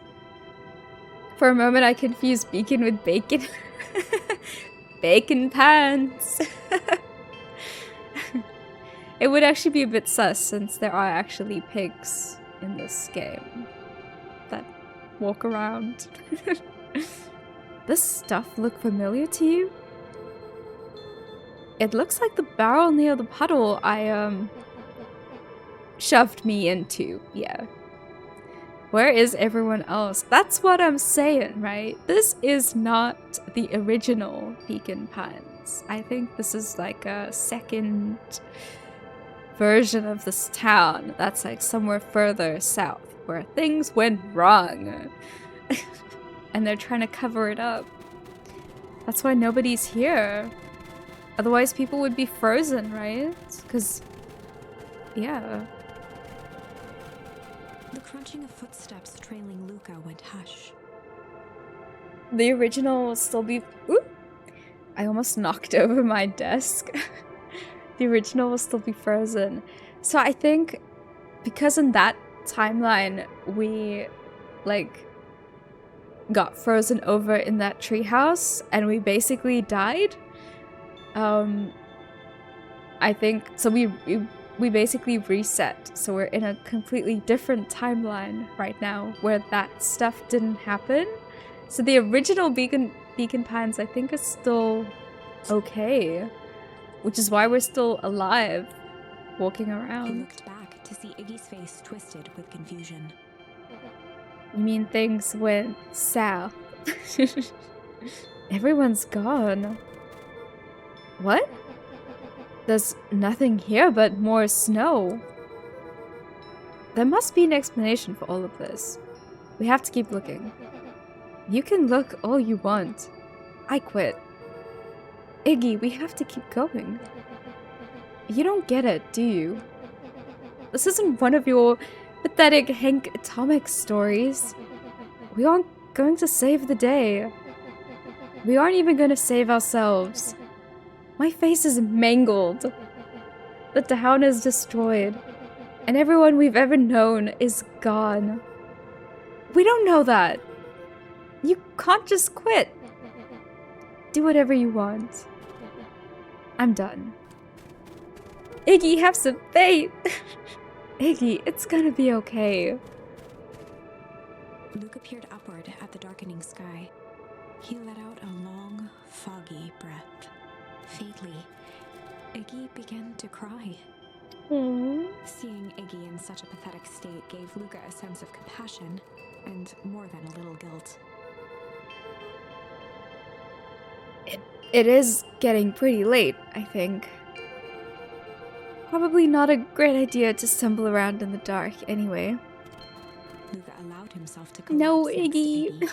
For a moment, I confused beacon with bacon. Bacon pants. It would actually be a bit sus since there are actually pigs in this game that walk around. This stuff look familiar to you? It looks like the barrel near the puddle I shoved me into. Yeah. Where is everyone else? That's what I'm saying, right? This is not the original Beacon Pines. I think this is like a second version of this town that's like somewhere further south where things went wrong. And they're trying to cover it up. That's why nobody's here. Otherwise people would be frozen, right? Because, yeah. The crunching of footsteps trailing Luca went hush. The original will still be... Ooh! I almost knocked over my desk. The original will still be frozen. So I think because in that timeline we, like, got frozen over in that treehouse and we basically died. I think... So we basically reset. So we're in a completely different timeline right now where that stuff didn't happen. So the original Beacon Pines, I think, is still okay. Which is why we're still alive, walking He around. looked back to see Iggy's face twisted with confusion. You mean things went south? Everyone's gone. What? There's nothing here but more snow. There must be an explanation for all of this. We have to keep looking. You can look all you want. I quit. Iggy, we have to keep going. You don't get it, do you? This isn't one of your pathetic Hank Atomic stories. We aren't going to save the day. We aren't even going to save ourselves. My face is mangled. The town is destroyed. And everyone we've ever known is gone. We don't know that. You can't just quit. Do whatever you want. I'm done. Iggy, have some faith! Iggy, it's gonna be okay. Luca peered upward at the darkening sky. He let out a long, foggy breath. Faintly, Iggy began to cry. Aww. Seeing Iggy in such a pathetic state gave Luca a sense of compassion and more than a little guilt. It is getting pretty late, I think. Probably not a great idea to stumble around in the dark anyway. Luca allowed himself to No, collapse next to Iggy.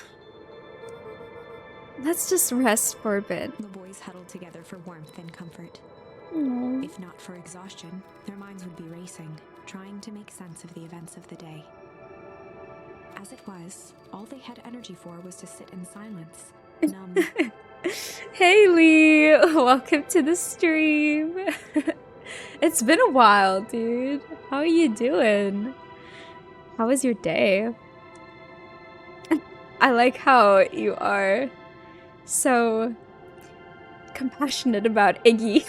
Let's just rest for a bit. The boys huddled together for warmth and comfort. Aww. If not for exhaustion, their minds would be racing, trying to make sense of the events of the day. As it was, all they had energy for was to sit in silence, numb. Haley, welcome to the stream. It's been a while, dude. How are you doing? How was your day? I like how you are so compassionate about Iggy.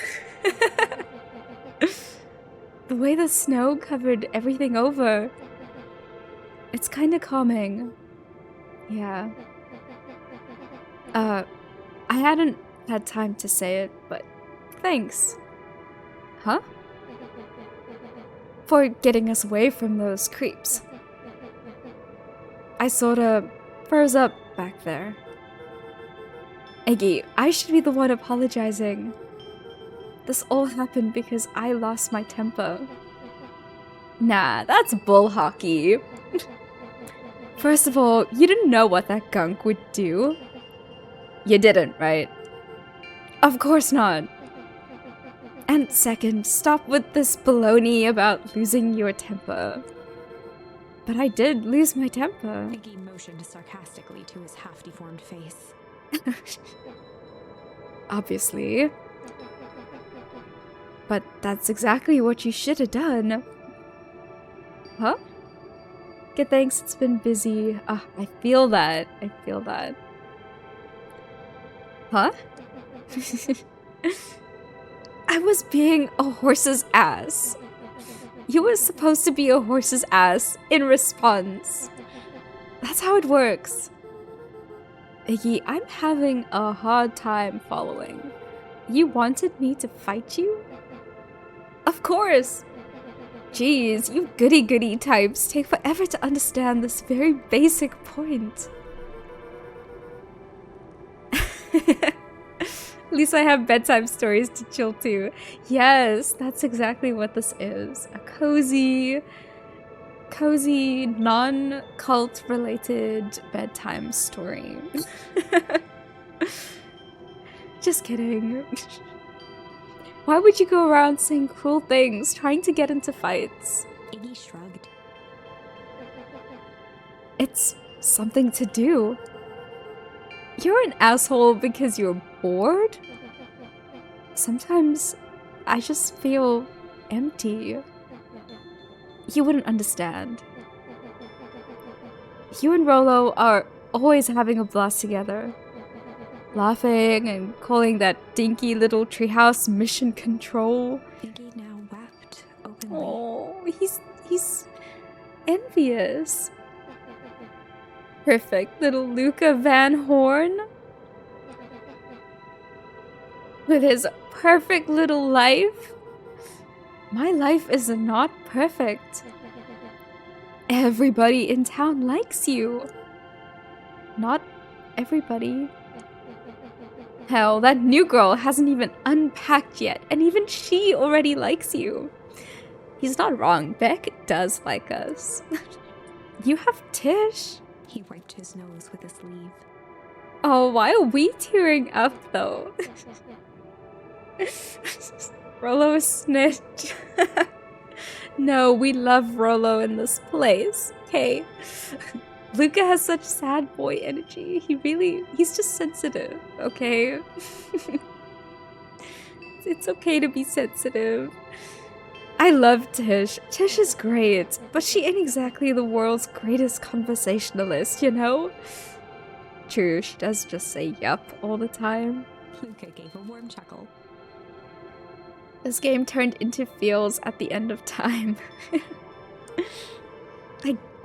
The way the snow covered everything over. It's kind of calming. Yeah. I hadn't had time to say it, but thanks. Huh? For getting us away from those creeps. I sorta froze up back there. Iggy, I should be the one apologizing. This all happened because I lost my temper. Nah, that's bull hockey. First of all, you didn't know what that gunk would do. You didn't, right? Of course not. And second, stop with this baloney about losing your temper. But I did lose my temper. Iggy motioned sarcastically to his half-deformed face. Obviously. But that's exactly what you should have done. Huh? Good, thanks, it's been busy. I feel that. I feel that. Huh? I was being a horse's ass. You were supposed to be a horse's ass in response. That's how it works. Iggy, I'm having a hard time following. You wanted me to fight you? Of course! Jeez, you goody-goody types take forever to understand this very basic point. At least I have bedtime stories to chill to. Yes, that's exactly what this is. A cozy, non-cult related bedtime story. Just kidding. Why would you go around saying cruel things, trying to get into fights? Iggy shrugged. It's something to do. You're an asshole because you're bored? Sometimes I just feel empty. You wouldn't understand. You and Rolo are always having a blast together. Laughing and calling that dinky little treehouse mission control. Iggy now wept openly. Oh, he's envious. Perfect little Luca Van Horn. With his perfect little life. My life is not perfect. Everybody in town likes you. Not everybody. Hell, that new girl hasn't even unpacked yet, and even she already likes you. He's not wrong. Beck does like us. You have Tish. He wiped his nose with his sleeve. Oh, why are we tearing up, though? Rolo is snitch. No, we love Rolo in this place, okay? Luca has such sad boy energy. He's just sensitive, okay? It's okay to be sensitive. I love Tish. Tish is great, but she ain't exactly the world's greatest conversationalist, you know? True, she does just say yup all the time. Luca gave a warm chuckle. This game turned into feels at the end of time.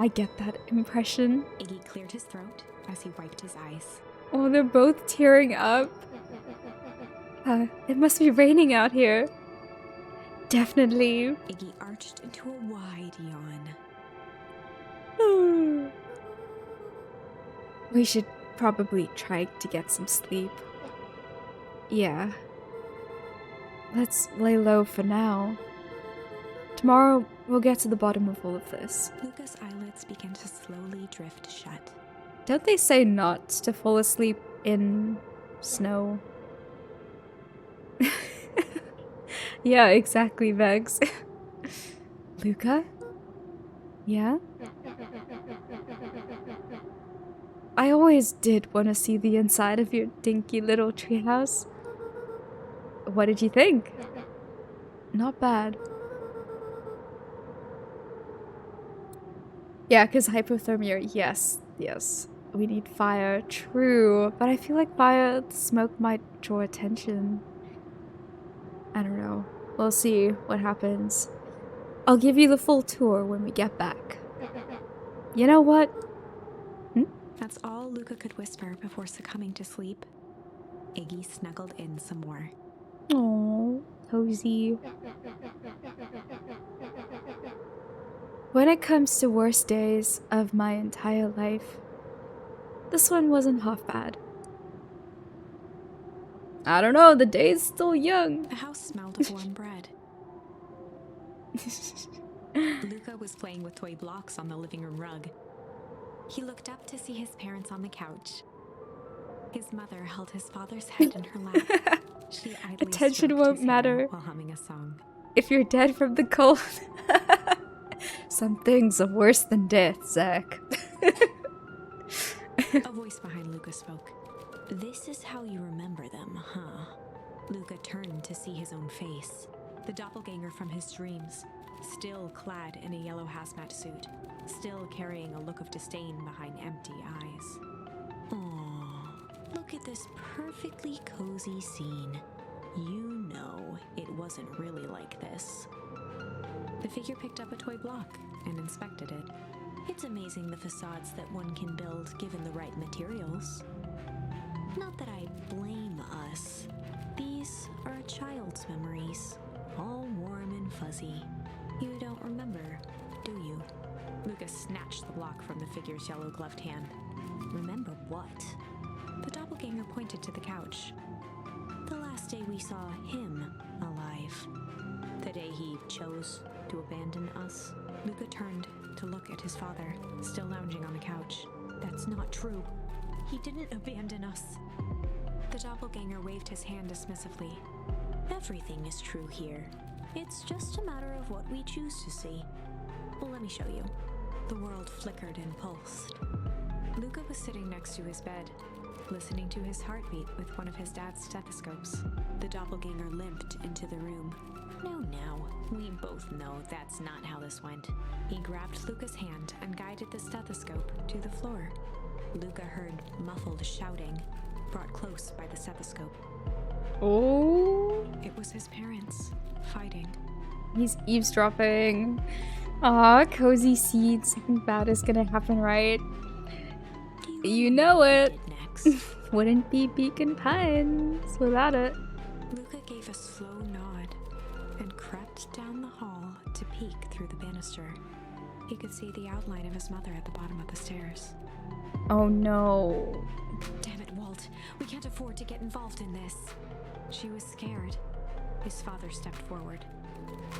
I get that impression. Iggy cleared his throat as he wiped his eyes. Oh, they're both tearing up. It must be raining out here. Definitely. Iggy arched into a wide yawn. We should probably try to get some sleep. Yeah. Let's lay low for now. Tomorrow, we'll get to the bottom of all of this. Luca's eyelids began to slowly drift shut. Don't they say not to fall asleep in snow? Yeah, exactly, Vex. Luca? Yeah? I always did want to see the inside of your dinky little treehouse. What did you think? Not bad. Yeah, because hypothermia, yes. We need fire, true. But I feel like fire, smoke might draw attention. I don't know. We'll see what happens. I'll give you the full tour when we get back. You know what? That's all Luca could whisper before succumbing to sleep. Iggy snuggled in some more. Oh, cozy. When it comes to worst days of my entire life, this one wasn't half bad. I don't know, the day's still young. The house smelled of warm bread. Luca was playing with toy blocks on the living room rug. He looked up to see his parents on the couch. His mother held his father's head in her lap. She idly Attention stroked won't his hair matter while humming a song. if you're dead from the cold. Some things are worse than death, Zach. A voice behind Luca spoke. This is how you remember them, huh? Luca turned to see his own face. The doppelganger from his dreams, still clad in a yellow hazmat suit, still carrying a look of disdain behind empty eyes. Aww, look at this perfectly cozy scene. You know it wasn't really like this. The figure picked up a toy block and inspected it. It's amazing the facades that one can build given the right materials. Not that I blame us. These are a child's memories, all warm and fuzzy. You don't remember, do you? Lucas snatched the block from the figure's yellow-gloved hand. Remember what? The doppelganger pointed to the couch. The last day we saw him alive. The day he chose to abandon us. Luca turned to look at his father, still lounging on the couch. That's not true. He didn't abandon us. The doppelganger waved his hand dismissively. Everything is true here. It's just a matter of what we choose to see. Well, let me show you. The world flickered and pulsed. Luca was sitting next to his bed, listening to his heartbeat with one of his dad's stethoscopes. The doppelganger limped into the room. No, we both know that's not how this went. He grabbed Luca's hand and guided the stethoscope to the floor. Luca heard muffled shouting, brought close by the stethoscope. Oh, It was his parents, fighting. he's eavesdropping. Aw, cozy seeds. Something bad is gonna happen, right? You know it. Did next. Wouldn't be Beacon Pines without it. Luca gave a slow nod and crept down the hall to peek through the banister. He could see the outline of his mother at the bottom of the stairs. Oh no. Damn it, Walt. We can't afford to get involved in this. She was scared. His father stepped forward.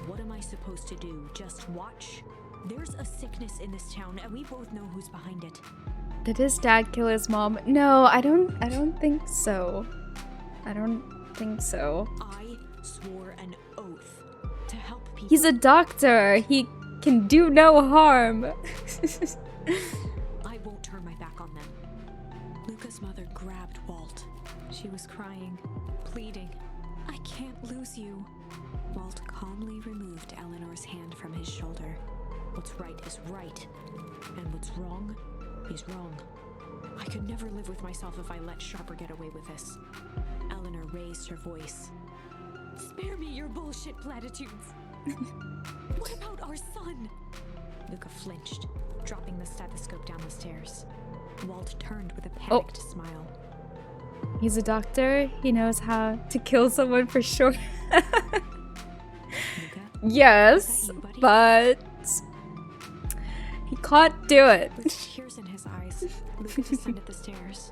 What am I supposed to do? Just watch? There's a sickness in this town, and we both know who's behind it. Did his dad kill his mom? No, I don't think so. I don't think so. I swore an oath to help people. He's a doctor. He can do no harm. I won't turn my back on them. Luca's mother grabbed Walt. She was crying, pleading. I can't lose you. Walt calmly removed Eleanor's hand from his shoulder. What's right is right, and what's wrong is wrong. I could never live with myself if I let Sharper get away with this. Eleanor raised her voice. Spare me your bullshit platitudes. What about our son? Luca flinched, dropping the stethoscope down the stairs. Walt turned with a panicked smile. He's a doctor. He knows how to kill someone for sure. Luca, Yes, is that you, buddy? but he can't do it. With tears in his eyes, Luca descended the stairs.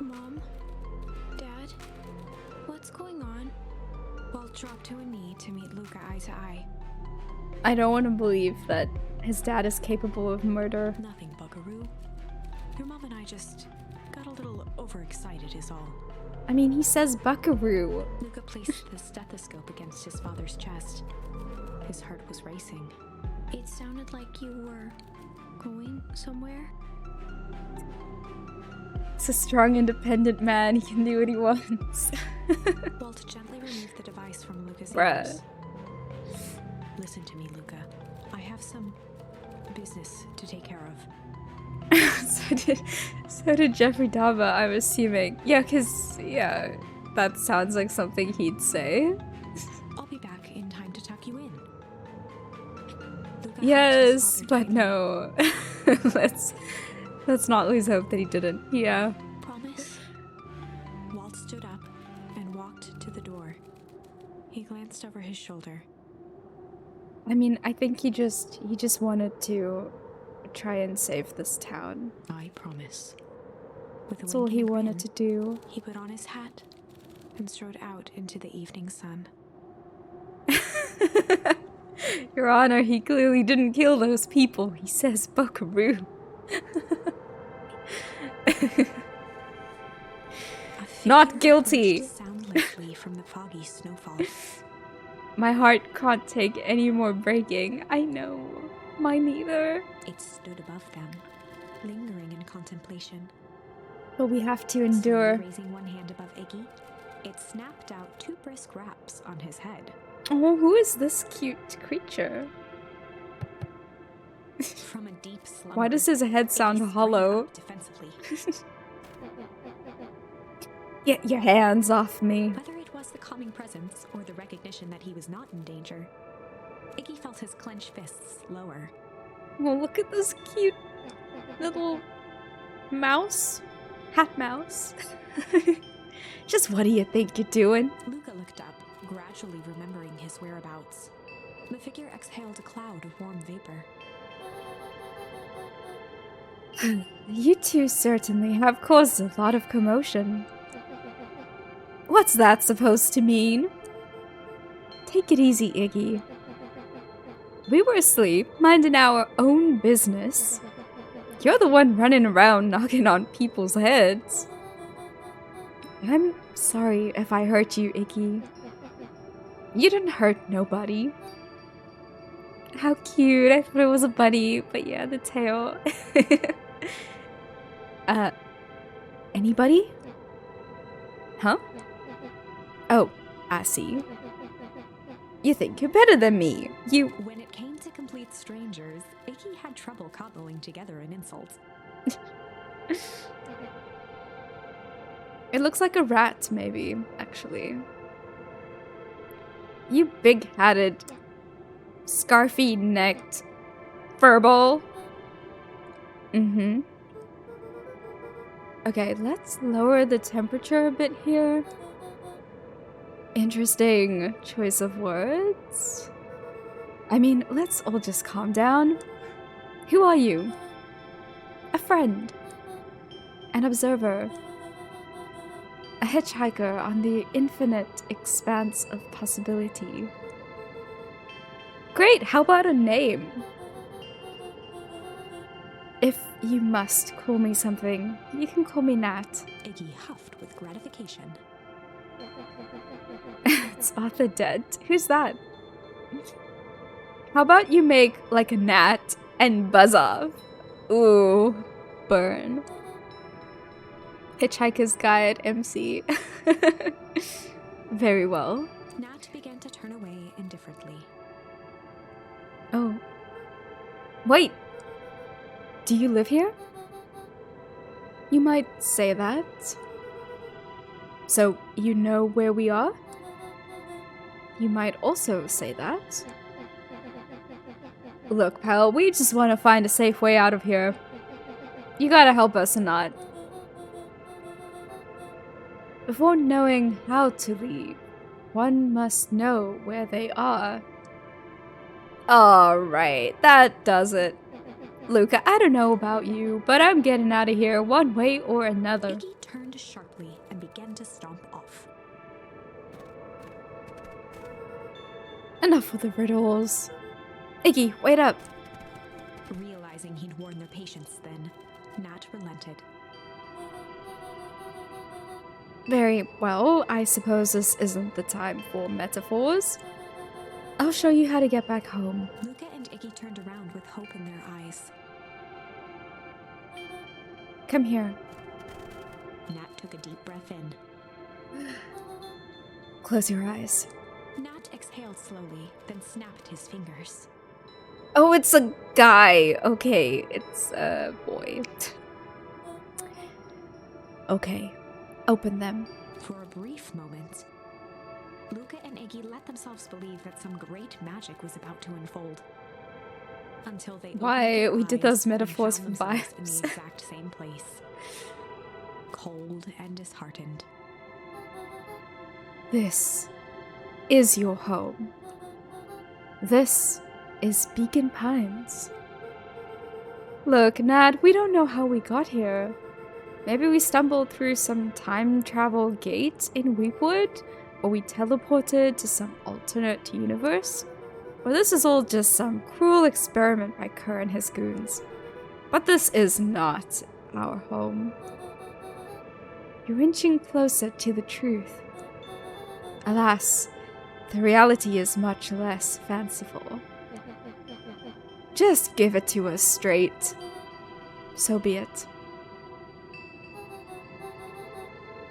Mom? Dad? What's going on? Walt dropped to a knee to meet Luca eye to eye. I don't want to believe that his dad is capable of murder. Nothing, buckaroo. Your mom and I just got a little overexcited is all. I mean, he says buckaroo. Luca placed the stethoscope against his father's chest. His heart was racing. It sounded like you were going somewhere. It's a strong, independent man. He can do what he wants. Walt gently removed the device from Luca's Bruh. ears. Listen to me, Luca. I have some business to take care of. so did Jeffrey Dahmer, I'm assuming. Yeah, yeah, that sounds like something he'd say. I'll be back in time to tuck you in. Luca hugged his Yes, father but tightly. no. let's not lose hope that he didn't. Yeah. Promise? Walt stood up and walked to the door. He glanced over his shoulder. I mean, I think he just wanted to try and save this town. I promise. With a That's all he winking wanted grin, to do. He put on his hat and strode out into the evening sun. Your Honor, he clearly didn't kill those people. He says buckaroo. A Not figure guilty. approached soundlessly from the foggy snowfall. My heart can't take any more breaking. I know. Mine neither. It stood above them, lingering in contemplation. But we have to Slowly endure. raising one hand above Iggy, it snapped out 2 brisk raps on his head. Oh, who is this cute creature? From a deep slumber, Why does his head Iggy sound sprang hollow? up defensively. Get your hands off me. Whether it was the calming presence or the recognition that he was not in danger, Iggy felt his clenched fists lower. Oh, look at this cute little mouse. Hat mouse. Just what do you think you're doing? Luca looked up, gradually remembering his whereabouts. The figure exhaled a cloud of warm vapor. You two certainly have caused a lot of commotion. What's that supposed to mean? Take it easy, Iggy. We were asleep, minding our own business. You're the one running around knocking on people's heads. I'm sorry if I hurt you, Iggy. You didn't hurt nobody. How cute. I thought it was a bunny, but yeah, the tail. Anybody? Huh? Oh, I see. You think you're better than me. You... When it came to complete strangers, Iggy had trouble cobbling together an insult. It looks like a rat, maybe, actually. You big-hatted, scarfy-necked furball. Mm-hmm. Okay, let's lower the temperature a bit here. Interesting choice of words. I mean, let's all just calm down. Who are you? A friend. An observer. A hitchhiker on the infinite expanse of possibility. Great, how about a name? If you must call me something, you can call me Nat. Iggy huffed with gratification. It's Arthur Dent. Who's that? How about you make like a gnat and buzz off? Ooh, burn. Hitchhiker's Guide MC. Very well. Nat began to turn away indifferently. Oh. Wait. Do you live here? You might say that. So, you know where we are? You might also say that. Look, pal, we just want to find a safe way out of here. You gotta help us or not. Before knowing how to leave, one must know where they are. Alright, that does it. Luca, I don't know about you, but I'm getting out of here one way or another. Iggy turned sharply and began to stomp off. Enough with the riddles. Iggy, wait up. Realizing he'd worn their patience then, Nat relented. Very well, I suppose this isn't the time for metaphors. I'll show you how to get back home. Luca and Iggy turned around with hope in their eyes. Come here. Nat took a deep breath in. Close your eyes. Nat exhaled slowly, then snapped his fingers. Oh, it's a guy. Okay, it's a boy. Okay, open them. For a brief moment, Luca and Iggy let themselves believe that some great magic was about to unfold. Until they Why we did those metaphors for in vibes. the exact same place, cold and disheartened. This is your home. This is Beacon Pines. Look, Nad, we don't know how we got here. Maybe we stumbled through some time travel gate in Weepwood, or we teleported to some alternate universe. Or this is all just some cruel experiment by Kerr and his goons. But this is not our home. You're inching closer to the truth. Alas, the reality is much less fanciful. Just give it to us straight. So be it.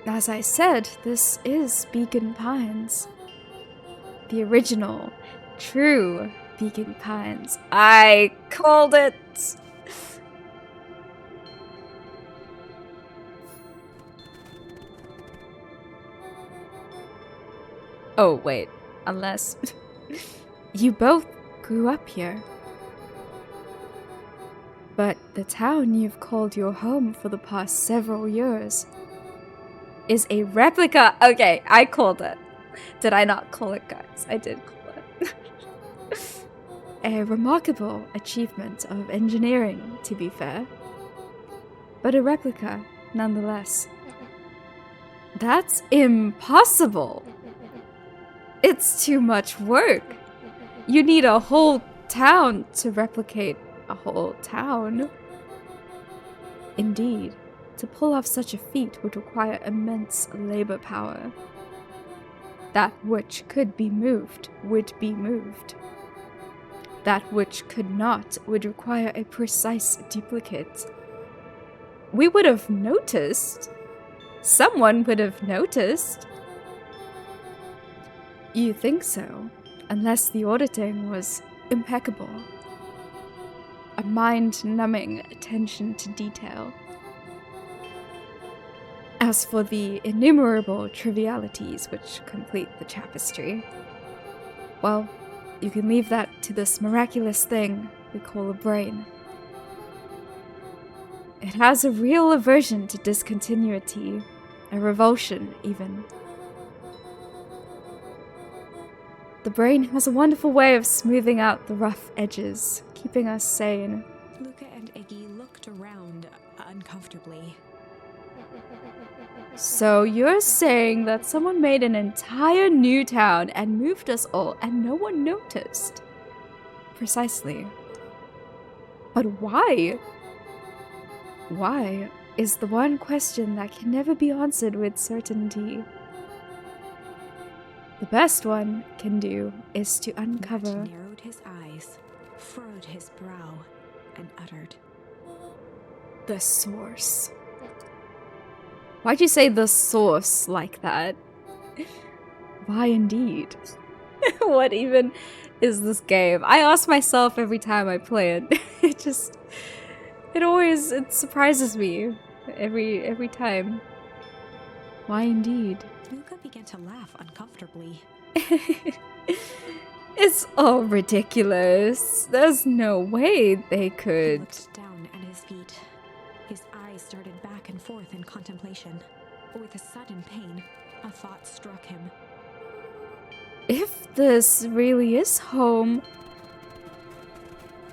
As I said, this is Beacon Pines. The original, true Beacon Pines. I called it! Oh, wait. Unless... you both grew up here. But the town you've called your home for the past several years is a replica. Okay, I called it. Did I not call it, guys? I did call it. A remarkable achievement of engineering, to be fair. But a replica, nonetheless. That's impossible! It's too much work. You need a whole town to replicate a whole town. Indeed, to pull off such a feat would require immense labor power. That which could be moved would be moved. That which could not would require a precise duplicate. We would have noticed. Someone would have noticed. You think so, unless the auditing was impeccable. A mind-numbing attention to detail. As for the innumerable trivialities which complete the tapestry, well, you can leave that to this miraculous thing we call a brain. It has a real aversion to discontinuity, a revulsion even. The brain has a wonderful way of smoothing out the rough edges, keeping us sane. Luca and Iggy looked around uncomfortably. So you're saying that someone made an entire new town and moved us all and no one noticed? Precisely. But why? Why is the one question that can never be answered with certainty. The best one can do is to uncover. Matt narrowed his eyes, furrowed his brow, and uttered, The source. Why'd you say the source like that? Why indeed? What even is this game? I ask myself every time I play it. It surprises me every time. Why indeed? Luca began to laugh uncomfortably. It's all ridiculous. There's no way they He could. looked down at his feet. His eyes started back and forth in contemplation. With a sudden pain, a thought struck him. If this really is home.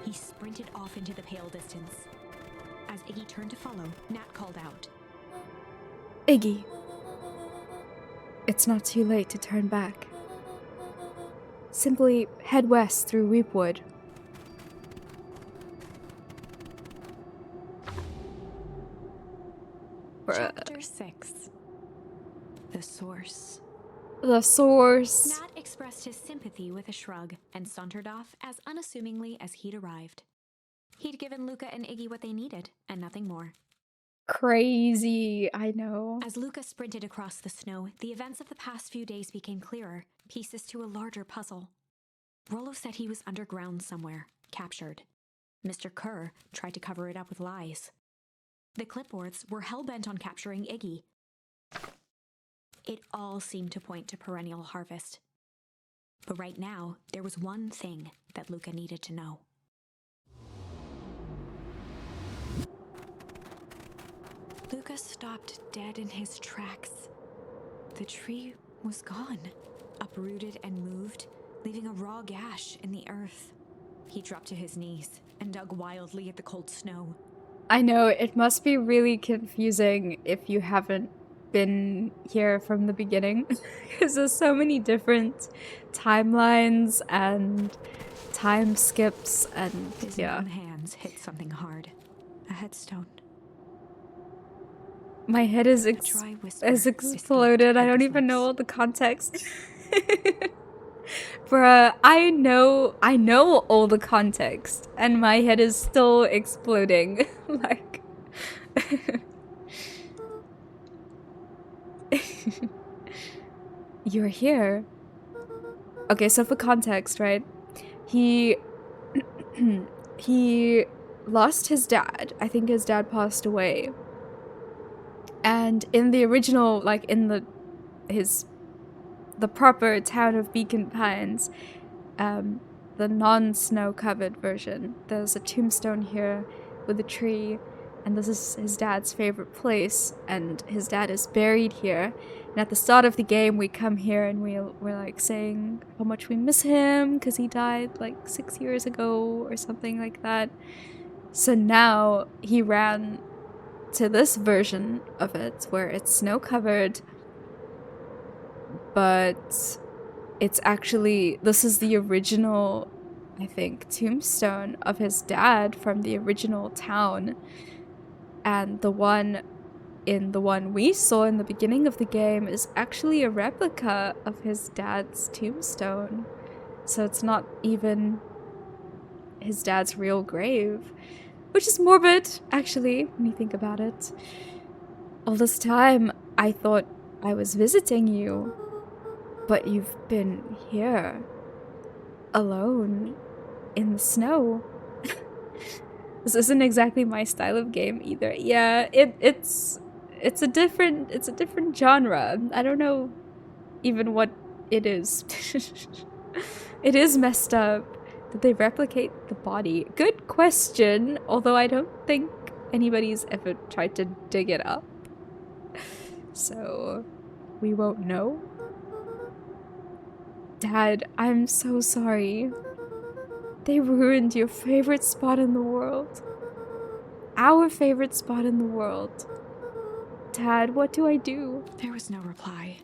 He sprinted off into the pale distance. As Iggy turned to follow, Nat called out. Iggy. It's not too late to turn back. Simply head west through Weepwood. Chapter 6. The Source. The source. Nat expressed his sympathy with a shrug and sauntered off as unassumingly as he'd arrived. He'd given Luca and Iggy what they needed, and nothing more. Crazy, I know. As Luca sprinted across the snow, the events of the past few days became clearer, pieces to a larger puzzle. Rollo said he was underground somewhere, captured. Mr. Kerr tried to cover it up with lies. The clipboards were hell-bent on capturing Iggy. It all seemed to point to perennial harvest. But right now, there was one thing that Luca needed to know. Luca stopped dead in his tracks. The tree was gone, uprooted and moved, leaving a raw gash in the earth. He dropped to his knees and dug wildly at the cold snow. I know, it must be really confusing if you haven't been here from the beginning. Because there's so many different timelines and time skips and His numb hands hit something hard. A headstone. My head is Dry whisper exploded. I escaped don't his even know lips. all the context. Bruh, I know all the context, and my head is still exploding. Like, you're here. Okay, so for context, right? He he lost his dad. I think his dad passed away. And in the original, like in the proper town of Beacon Pines, the non-snow-covered version, there's a tombstone here with a tree, and this is his dad's favorite place, and his dad is buried here. And at the start of the game, we come here and we're like saying how much we miss him because he died like 6 years ago or something like that. So now he ran to this version of it where it's snow-covered, but it's actually, this is the original, I think, tombstone of his dad from the original town. And the one we saw in the beginning of the game is actually a replica of his dad's tombstone. So it's not even his dad's real grave, which is morbid, actually, when you think about it. All this time, I thought I was visiting you, but you've been here, alone, in the snow. This isn't exactly my style of game either. Yeah, it's a different genre. I don't know even what it is. It is messed up. Did they replicate the body? Good question, although I don't think anybody's ever tried to dig it up. So, we won't know. Dad, I'm so sorry. They ruined your favorite spot in the world. Our favorite spot in the world. Dad, what do I do? There was no reply,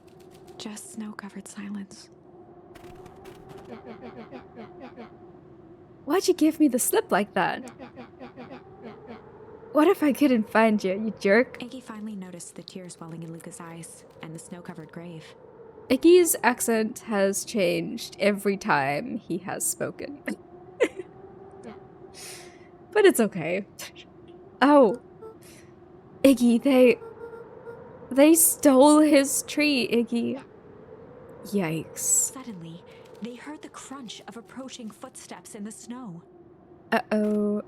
just snow-covered silence. Why'd you give me the slip like that? What if I couldn't find you, you jerk? Iggy finally noticed the tears welling in Luca's eyes and the snow-covered grave. Iggy's accent has changed every time he has spoken. But it's okay. Oh. Iggy, they stole his tree, Iggy. Yikes. Suddenly, they heard the crunch of approaching footsteps in the snow. Uh-oh.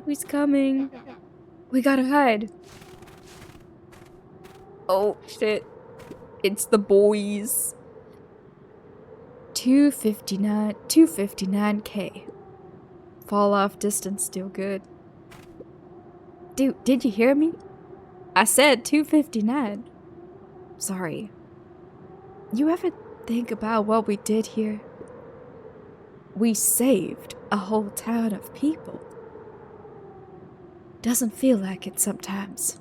Who's coming? We gotta hide. Oh, shit. It's the boys. 259K. Fall off distance still good. Dude, did you hear me? I said 259. Sorry. You ever think about what we did here? We saved a whole town of people. Doesn't feel like it sometimes.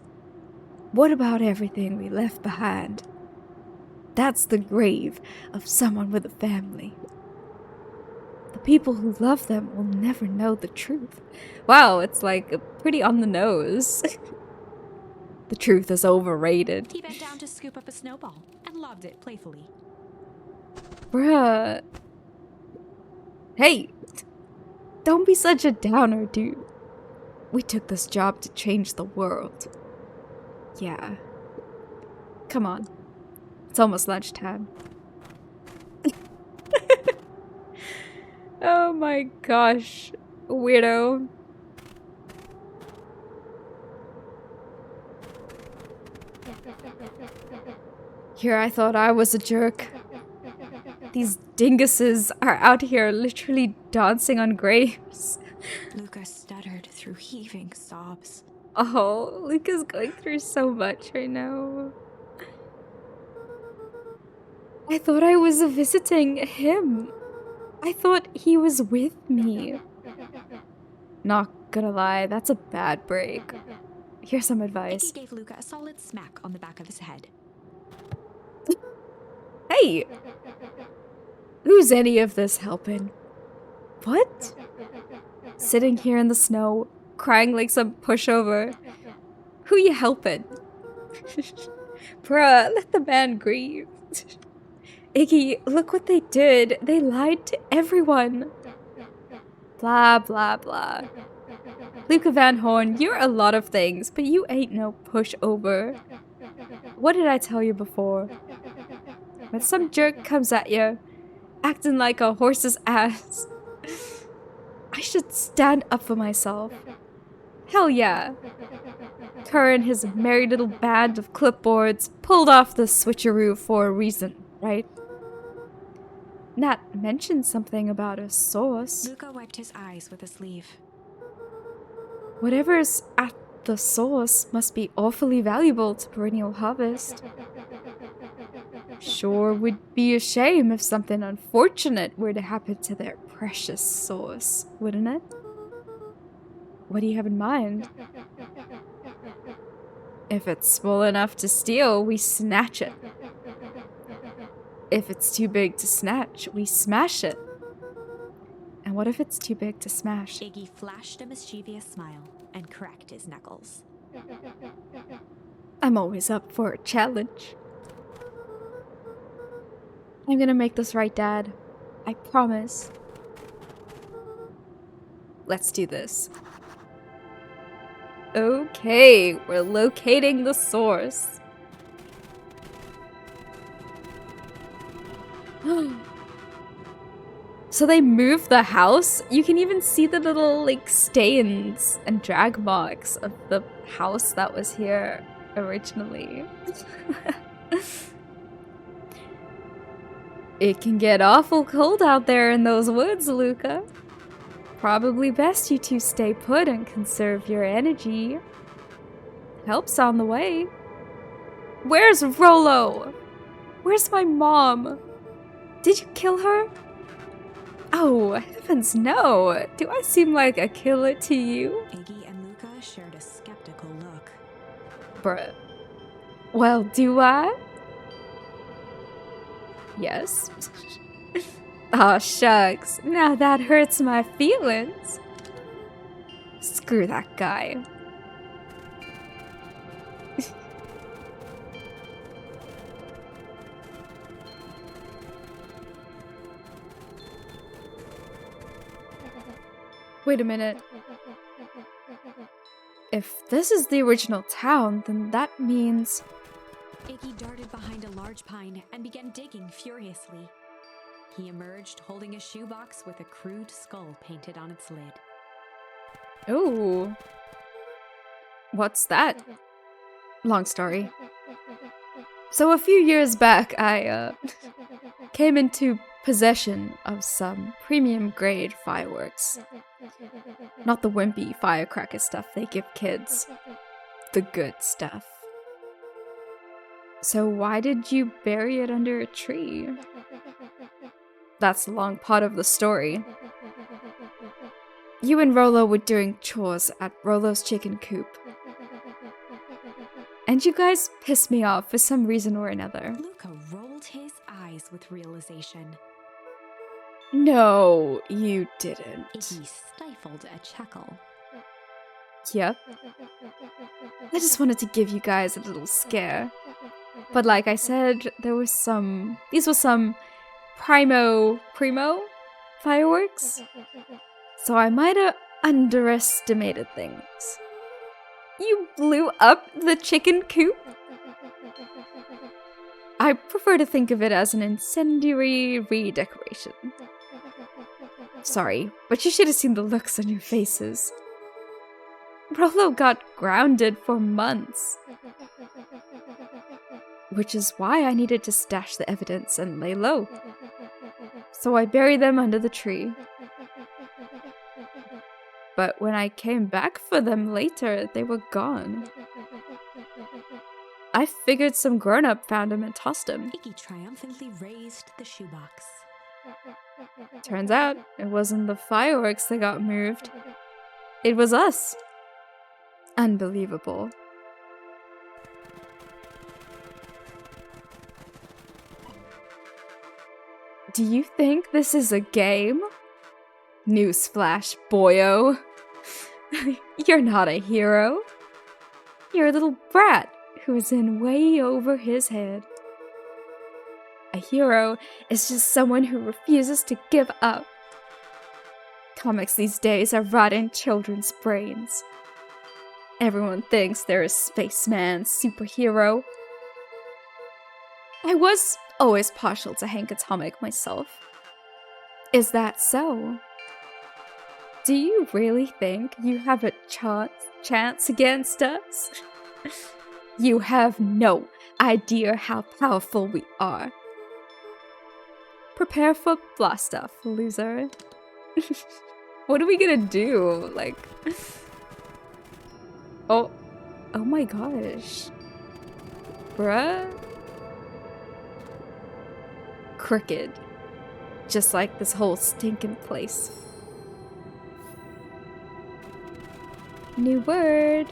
What about everything we left behind? That's the grave of someone with a family. The people who love them will never know the truth. Wow, it's like pretty on the nose. The truth is overrated. He bent down to scoop up a snowball and lobbed it playfully. Bruh. Hey, don't be such a downer, dude. We took this job to change the world. Yeah. Come on. It's almost lunchtime. Oh my gosh. Weirdo. Here I thought I was a jerk. These dinguses are out here literally dancing on graves. Luca stuttered through heaving sobs. Oh, Luca's going through so much right now. I thought I was visiting him. I thought he was with me. Not gonna lie, that's a bad break. Here's some advice. Iggy gave Luca a solid smack on the back of his head. Hey! Who's any of this helping? What? Sitting here in the snow, crying like some pushover. Who you helping? Bruh, let the man grieve. Iggy, look what they did. They lied to everyone. Blah, blah, blah. Luca Van Horn, you're a lot of things, but you ain't no pushover. What did I tell you before? When some jerk comes at you, acting like a horse's ass, I should stand up for myself. Hell yeah. Kerr and his merry little band of clipboards pulled off the switcheroo for a reason, right? Nat mentioned something about a source. Luca wiped his eyes with a sleeve. Whatever's at the source must be awfully valuable to Perennial Harvest. Sure would be a shame if something unfortunate were to happen to their precious source, wouldn't it? What do you have in mind? If it's small enough to steal, we snatch it. If it's too big to snatch, we smash it. And what if it's too big to smash? Iggy flashed a mischievous smile and cracked his knuckles. I'm always up for a challenge. I'm gonna make this right, Dad. I promise. Let's do this. Okay, we're locating the source. So they moved the house? You can even see the little, like, stains and drag marks of the house that was here originally. It can get awful cold out there in those woods, Luca. Probably best you two stay put and conserve your energy. Help's on the way. Where's Rollo? Where's my mom? Did you kill her? Oh, heavens no. Do I seem like a killer to you? Iggy and Luca shared a skeptical look. Bruh. Well, do I? Yes. Aw, shucks. Now that hurts my feelings. Screw that guy. Wait a minute. If this is the original town, then that means... Iggy darted behind a large pine and began digging furiously. He emerged holding a shoebox with a crude skull painted on its lid. Oh. What's that? long story. So a few years back, I came into possession of some premium grade fireworks. Not the wimpy firecracker stuff they give kids. The good stuff. So why did you bury it under a tree? That's the long part of the story. You and Rolo were doing chores at Rolo's chicken coop. And you guys pissed me off for some reason or another. Luca rolled his eyes with realization. No, you didn't. Iggy stifled a chuckle. Yep. I just wanted to give you guys a little scare. But like I said, these were some primo fireworks. So I might have underestimated things. You blew up the chicken coop? I prefer to think of it as an incendiary redecoration. Sorry, but you should have seen the looks on your faces. Rolo got grounded for months. Which is why I needed to stash the evidence and lay low. So I buried them under the tree. But when I came back for them later, they were gone. I figured some grown-up found them and tossed them. Iggy triumphantly raised the shoebox. Turns out, it wasn't the fireworks that got moved. It was us. Unbelievable. Do you think this is a game? Newsflash, boyo. You're not a hero. You're a little brat who is in way over his head. A hero is just someone who refuses to give up. Comics these days are rotting children's brains. Everyone thinks they're a spaceman superhero. I was always partial to Hank Atomic myself. Is that so? Do you really think you have a chance against us? You have no idea how powerful we are. Prepare for blast off, loser. What are we gonna do? Like... Oh my gosh. Bruh. Crooked. Just like this whole stinking place. New word.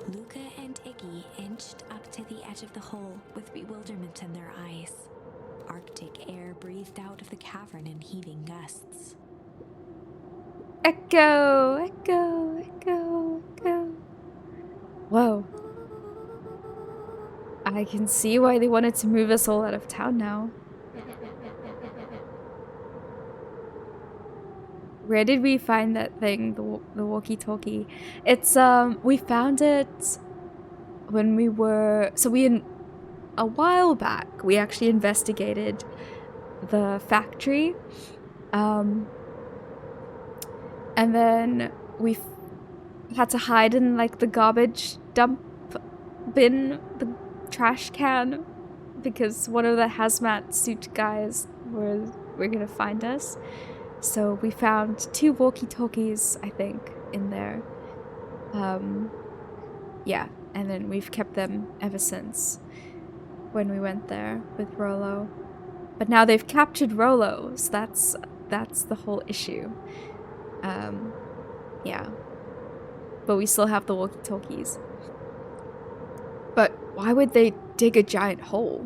Luca and Iggy inched up to the edge of the hole with bewilderment in their eyes. Arctic air breathed out of the cavern in heaving gusts. Echo, echo, echo, echo. Whoa. I can see why they wanted to move us all out of town now. Where did we find that thing, the walkie-talkie? It's, we found it when we were... a while back, we actually investigated the factory. And then we had to hide in, like, the garbage dump bin, the trash can, because one of the hazmat suit guys were gonna find us. So we found 2 walkie-talkies, I think, in there. Yeah, and then we've kept them ever since when we went there with Rolo. But now they've captured Rolo, so that's the whole issue. Yeah. But we still have the walkie-talkies. But why would they dig a giant hole?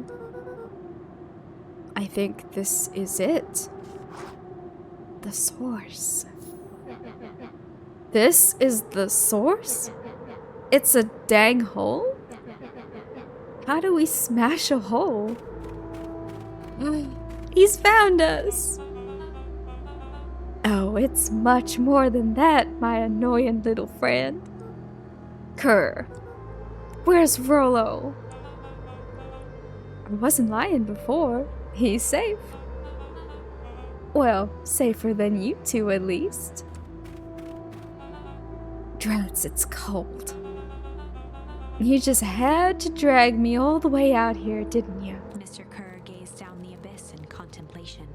I think this is it. The source. This is the source? It's a dang hole? How do we smash a hole? He's found us! Oh, it's much more than that, my annoying little friend. Kerr, where's Rolo? I wasn't lying before. He's safe. Well, safer than you two at least. Drats, it's cold. You just had to drag me all the way out here, didn't you? Mr. Kerr gazed down the abyss in contemplation.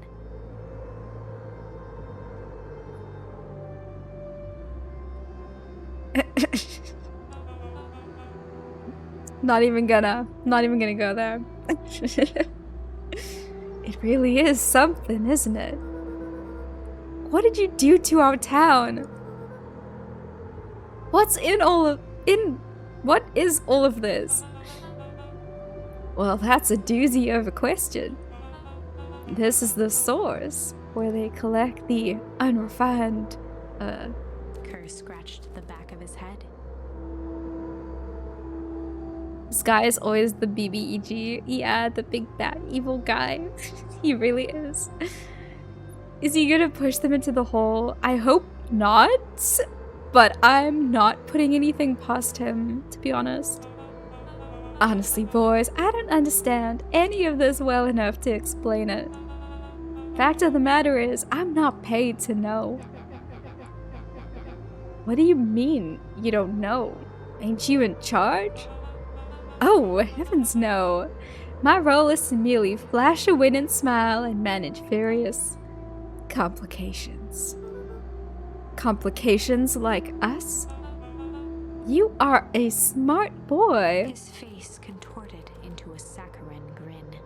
Not even gonna go there. It really is something, isn't it? What did you do to our town? What is all of this? Well, that's a doozy of a question. This is the source where they collect the unrefined, Kerr scratched the back of his head. This guy is always the BBEG. Yeah, the big bad evil guy. He really is. Is he gonna push them into the hole? I hope not, but I'm not putting anything past him, to be honest. Honestly, boys, I don't understand any of this well enough to explain it. Fact of the matter is, I'm not paid to know. What do you mean, you don't know? Ain't you in charge? Oh, heavens no. My role is to merely flash a winning smile and manage various complications. Complications like us? You are a smart boy. His face contorted into a saccharine grin.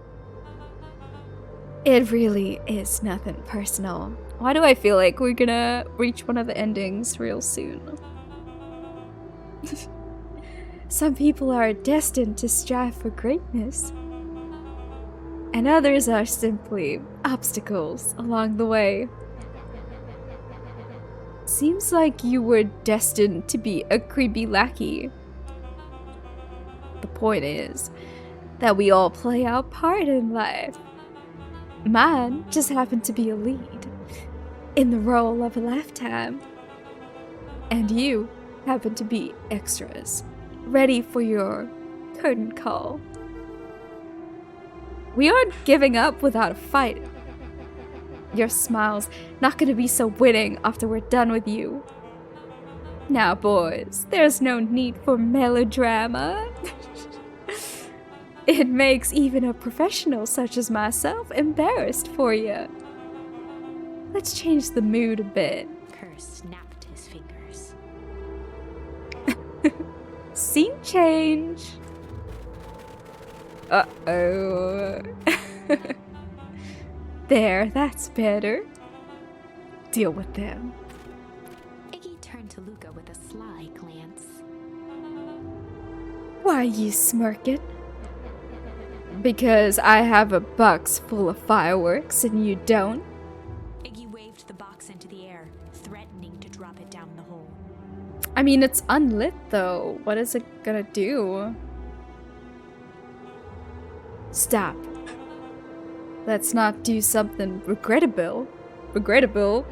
It really is nothing personal. Why do I feel like we're gonna reach one of the endings real soon? Some people are destined to strive for greatness, and others are simply obstacles along the way. Seems like you were destined to be a creepy lackey. The point is that we all play our part in life. Mine just happened to be a lead in the role of a lifetime, and you happen to be extras, ready for your curtain call. We aren't giving up without a fight. Your smile's not gonna be so winning after we're done with you. Now, boys, there's no need for melodrama. It makes even a professional such as myself embarrassed for you. Let's change the mood a bit. Kerr snapped his fingers. Scene change. Uh-oh. There, that's better. Deal with them. Iggy turned to Luca with a sly glance. Why are you smirking? Because I have a box full of fireworks and you don't? Iggy waved the box into the air, threatening to drop it down the hole. I mean, it's unlit though. What is it gonna do? Stop. Let's not do something regrettable. Regrettable?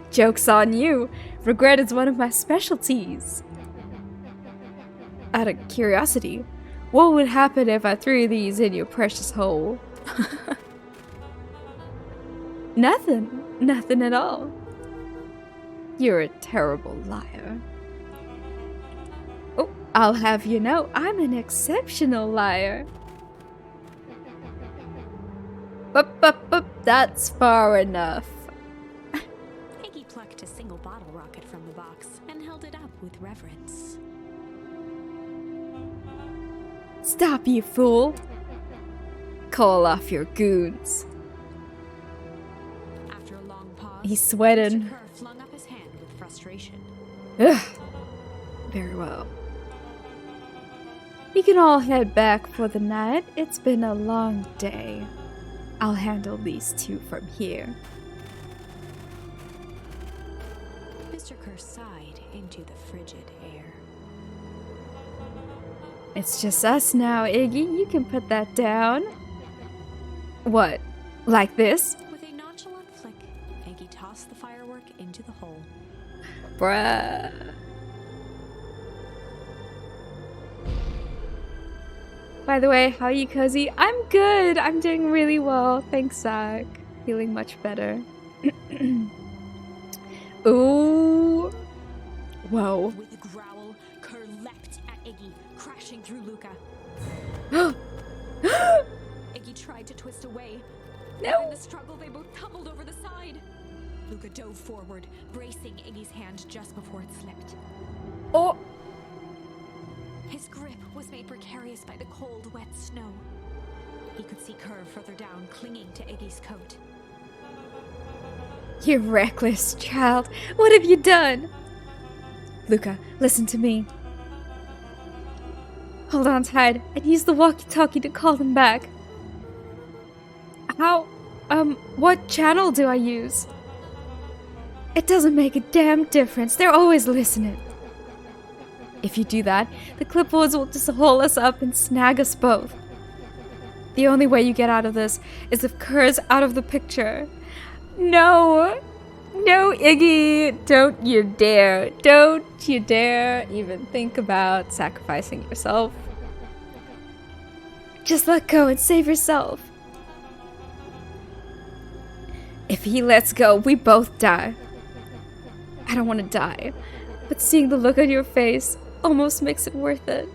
Joke's on you. Regret is one of my specialties. Out of curiosity, what would happen if I threw these in your precious hole? Nothing. Nothing at all. You're a terrible liar. Oh, I'll have you know, I'm an exceptional liar. That's far enough. Iggy plucked a single bottle rocket from the box and held it up with reverence. Stop, you fool. Call off your goons. After a long pause, He's sweating. Mr. Kerr flung up his hand with frustration. Ugh. Very well. We can all head back for the night. It's been a long day. I'll handle these two from here. Mr. Kerr sighed into the frigid air. It's just us now, Iggy. You can put that down. What? Like this? With a nonchalant flick, Iggy tossed the firework into the hole. Bruh. By the way, how are you, Cozy? I'm good. I'm doing really well. Thanks, Zach. Feeling much better. Ooh. Whoa. With a growl, Kerr leapt at Iggy, crashing through Luca. Iggy tried to twist away. No. In the struggle, they both tumbled over the side. Luca dove forward, bracing Iggy's hand just before it slipped. Oh. His grip was made precarious by the cold, wet snow. He could see Kerr further down, clinging to Iggy's coat. You reckless child. What have you done? Luca, listen to me. Hold on tight and use the walkie-talkie to call them back. How? What channel do I use? It doesn't make a damn difference. They're always listening. If you do that, the clipboards will just haul us up and snag us both. The only way you get out of this is if Kerr's out of the picture. No! No, Iggy! Don't you dare. Don't you dare even think about sacrificing yourself. Just let go and save yourself. If he lets go, we both die. I don't want to die, but seeing the look on your face almost makes it worth it.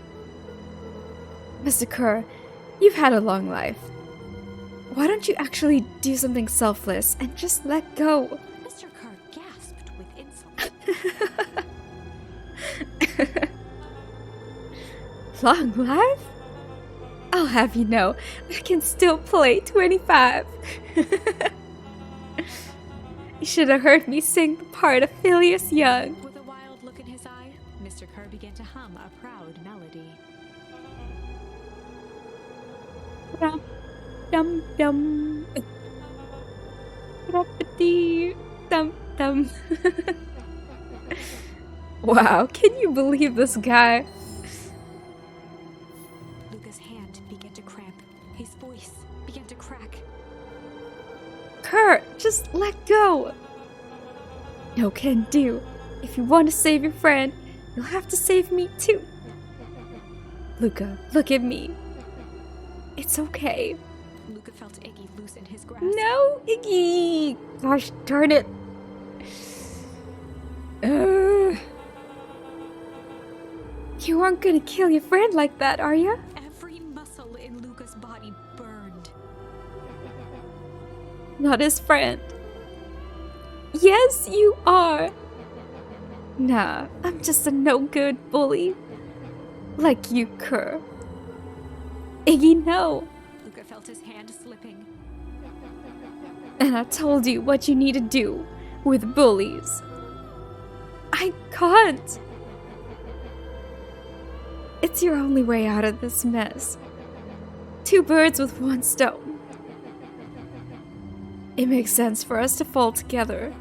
Mr. Kerr, you've had a long life. Why don't you actually do something selfless and just let go? Mr. Kerr gasped with insult. Long life? I'll have you know, I can still play 25. You should have heard me sing the part of Phileas Young. With a wild look in his eye, Mr. Kerr began to hum a proud melody. Dum dum dum. Rappity dum dum. Wow, can you believe this guy? Luca's hand began to cramp. His voice began to crack. Kerr, just let go. No can do. If you want to save your friend, you'll have to save me too. Luca, look at me. It's okay. Luca felt Iggy loosen his grasp. No, Iggy! Gosh darn it. You aren't gonna kill your friend like that, are you? Every muscle in Luca's body burned. Not his friend. Yes, you are. Nah, I'm just a no-good bully. Like you, Kerr. Iggy, no. Luca felt his hand slipping. And I told you what you need to do with bullies. I can't. It's your only way out of this mess. Two birds with one stone. It makes sense for us to fall together.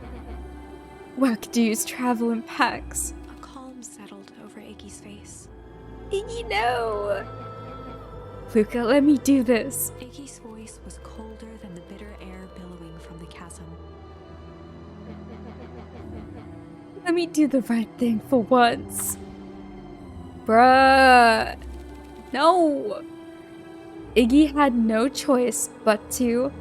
Wackadoos travel in packs. A calm settled over Iggy's face. Iggy, no! Luca, let me do this. Iggy's voice was colder than the bitter air billowing from the chasm. Let me do the right thing for once. Bruh. No! Iggy had no choice but to...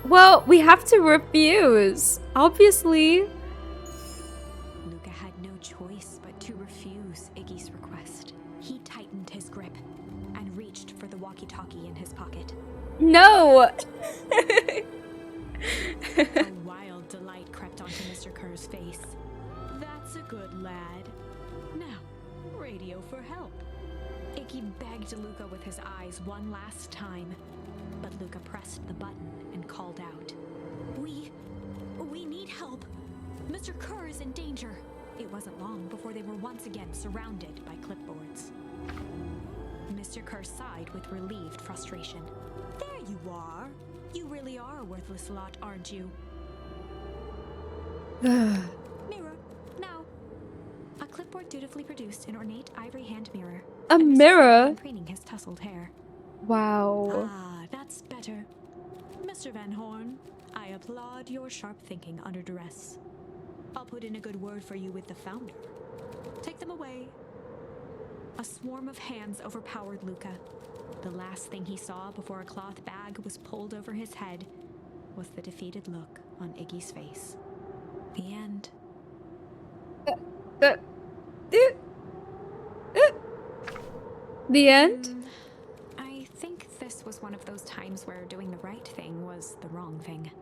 Well, we have to refuse. Obviously. Luca had no choice but to refuse Iggy's request. He tightened his grip and reached for the walkie-talkie in his pocket. No! A wild delight crept onto Mr. Kerr's face. That's a good lad. Now, radio for help. Iggy begged Luca with his eyes one last time, but Luca pressed the button and called out. We need help. Mr. Kerr is in danger. It wasn't long before they were once again surrounded by clipboards. Mr. Kerr sighed with relieved frustration. There you are. You really are a worthless lot, aren't you? Mirror, now. A clipboard dutifully produced an ornate ivory hand mirror. A And Mr. mirror? Kerr preening his tousled hair. Wow. Ah, that's better. Mr. Van Horn, I applaud your sharp thinking under duress. I'll put in a good word for you with the founder. Take them away. A swarm of hands overpowered Luca. The last thing he saw before a cloth bag was pulled over his head was the defeated look on Iggy's face. The end. The end? I think this was one of those times where doing the right thing was the wrong thing.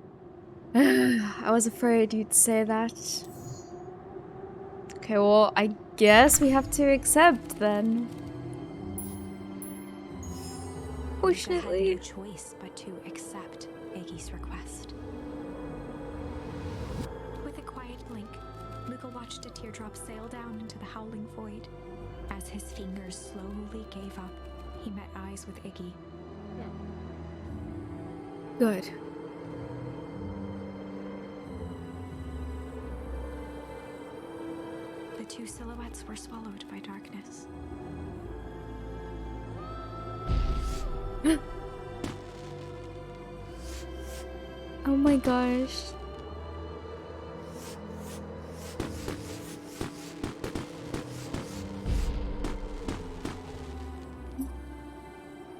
I was afraid you'd say that. Okay, well, I guess we have to accept then. Fortunately. Luca had no choice but to accept Iggy's request. With a quiet blink, Luca watched a teardrop sail down into the howling void. As his fingers slowly gave up, he met eyes with Iggy. Good. The two silhouettes were swallowed by darkness. Oh my gosh.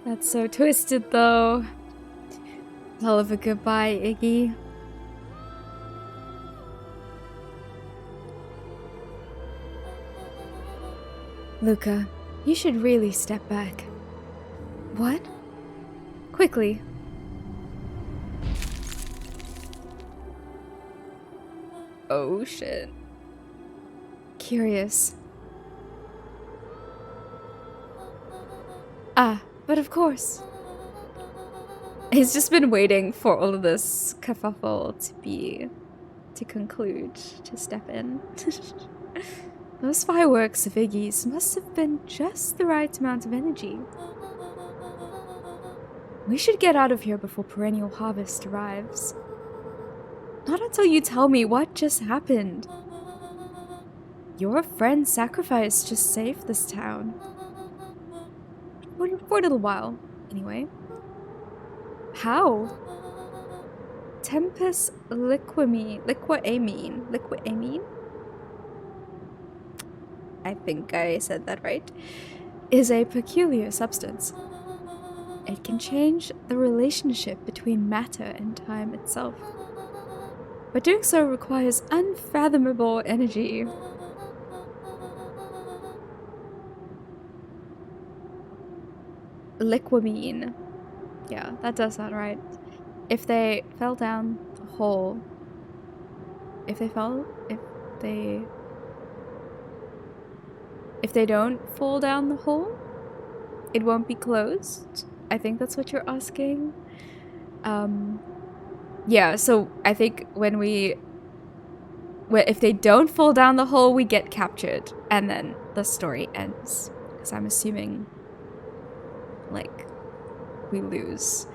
That's so twisted though. Hell of a goodbye, Iggy. Luca, you should really step back. What? Quickly. Oh shit. Curious. Ah, but of course. He's just been waiting for all of this kerfuffle to conclude, to step in. Those fireworks of Iggy's must have been just the right amount of energy. We should get out of here before perennial harvest arrives. Not until you tell me what just happened. Your friend's sacrifice just saved this town. For a little while, anyway. How? Tempest liquamine. I think I said that right. Is a peculiar substance. It can change the relationship between matter and time itself. But doing so requires unfathomable energy. Liquamine. Yeah, that does sound right. If they fell down the hole... If they don't fall down the hole, it won't be closed. I think that's what you're asking. Yeah, so I think if they don't fall down the hole, we get captured, and then the story ends. Because I'm assuming, like, we lose.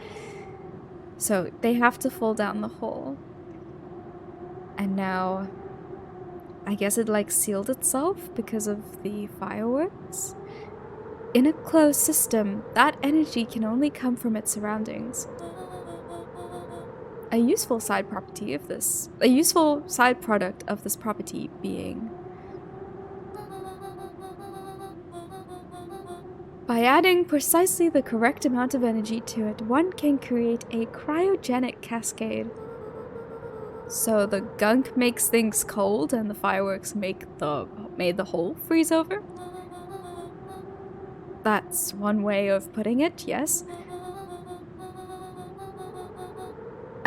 So they have to fall down the hole. And now, I guess it, like, sealed itself because of the fireworks. In a closed system, that energy can only come from its surroundings. A useful side product of this property being, by adding precisely the correct amount of energy to it, one can create a cryogenic cascade. So the gunk makes things cold and the fireworks made the hole freeze over? That's one way of putting it, yes.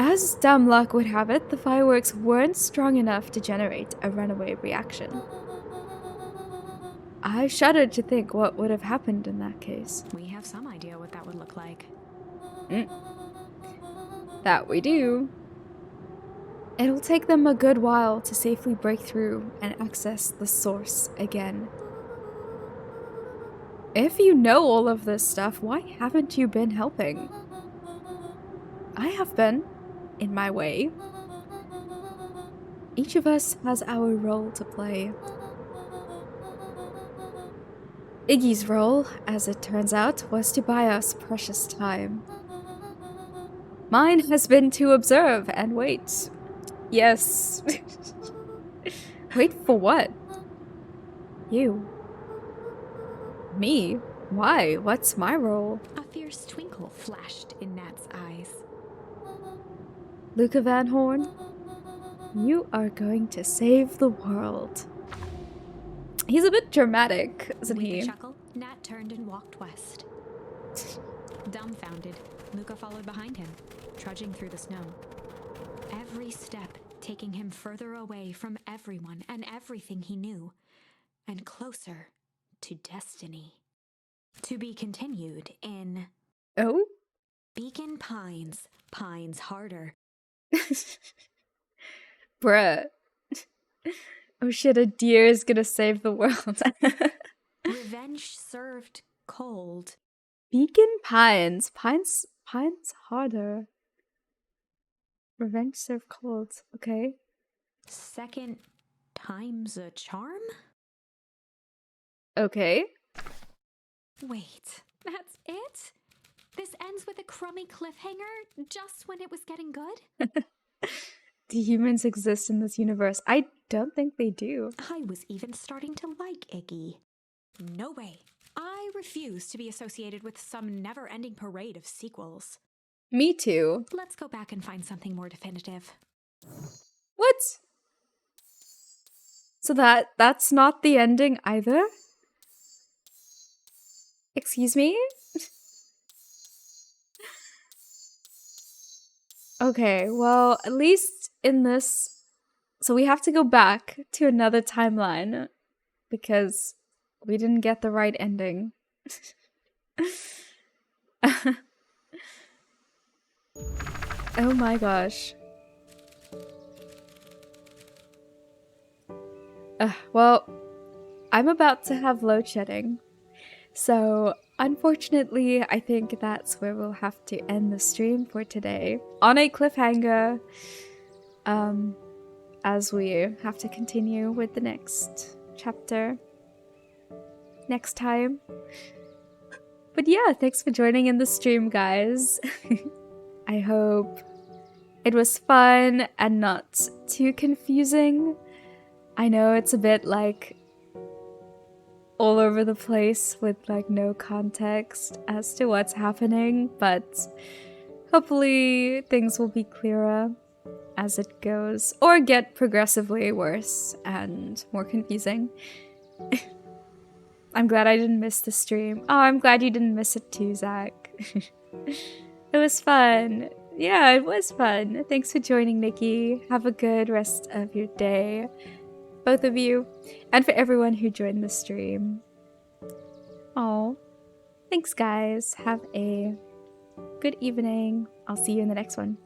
As dumb luck would have it, the fireworks weren't strong enough to generate a runaway reaction. I shuddered to think what would have happened in that case. We have some idea what that would look like. That we do. It'll take them a good while to safely break through and access the source again. If you know all of this stuff, why haven't you been helping? I have been, in my way. Each of us has our role to play. Iggy's role, as it turns out, was to buy us precious time. Mine has been to observe and wait. Yes. Wait for what? You. Me? Why? What's my role? A fierce twinkle flashed in Nat's eyes. Luca Van Horn, you are going to save the world. He's a bit dramatic, isn't With he? a chuckle, Nat turned and walked west. Dumbfounded, Luca followed behind him, trudging through the snow. Every step taking him further away from everyone and everything he knew, and closer to destiny. To be continued in Oh? Beacon Pines, Pines Harder. Bruh. Oh shit, a deer is gonna save the world. Revenge served cold. Beacon Pines. Pines harder. Revenge served cold. Okay. Second time's a charm? Okay. Wait, that's it? This ends with a crummy cliffhanger just when it was getting good? Do humans exist in this universe? I don't think they do. I was even starting to like Iggy. No way. I refuse to be associated with some never-ending parade of sequels. Me too. Let's go back and find something more definitive. What? So that's not the ending either? Excuse me? Okay, well, at least in this... So we have to go back to another timeline because we didn't get the right ending. Oh my gosh. Well, I'm about to have load shedding. So, unfortunately, I think that's where we'll have to end the stream for today. On a cliffhanger, as we have to continue with the next chapter next time. But yeah, thanks for joining in the stream, guys. I hope it was fun and not too confusing. I know it's a bit like all over the place with like no context as to what's happening, but hopefully things will be clearer as it goes, or get progressively worse and more confusing. I'm glad I didn't miss the stream. Oh, I'm glad you didn't miss it too, Zach. It was fun. Yeah, it was fun. Thanks for joining, Nikki. Have a good rest of your day, both of you, and for everyone who joined the stream. Oh, thanks, guys. Have a good evening. I'll see you in the next one.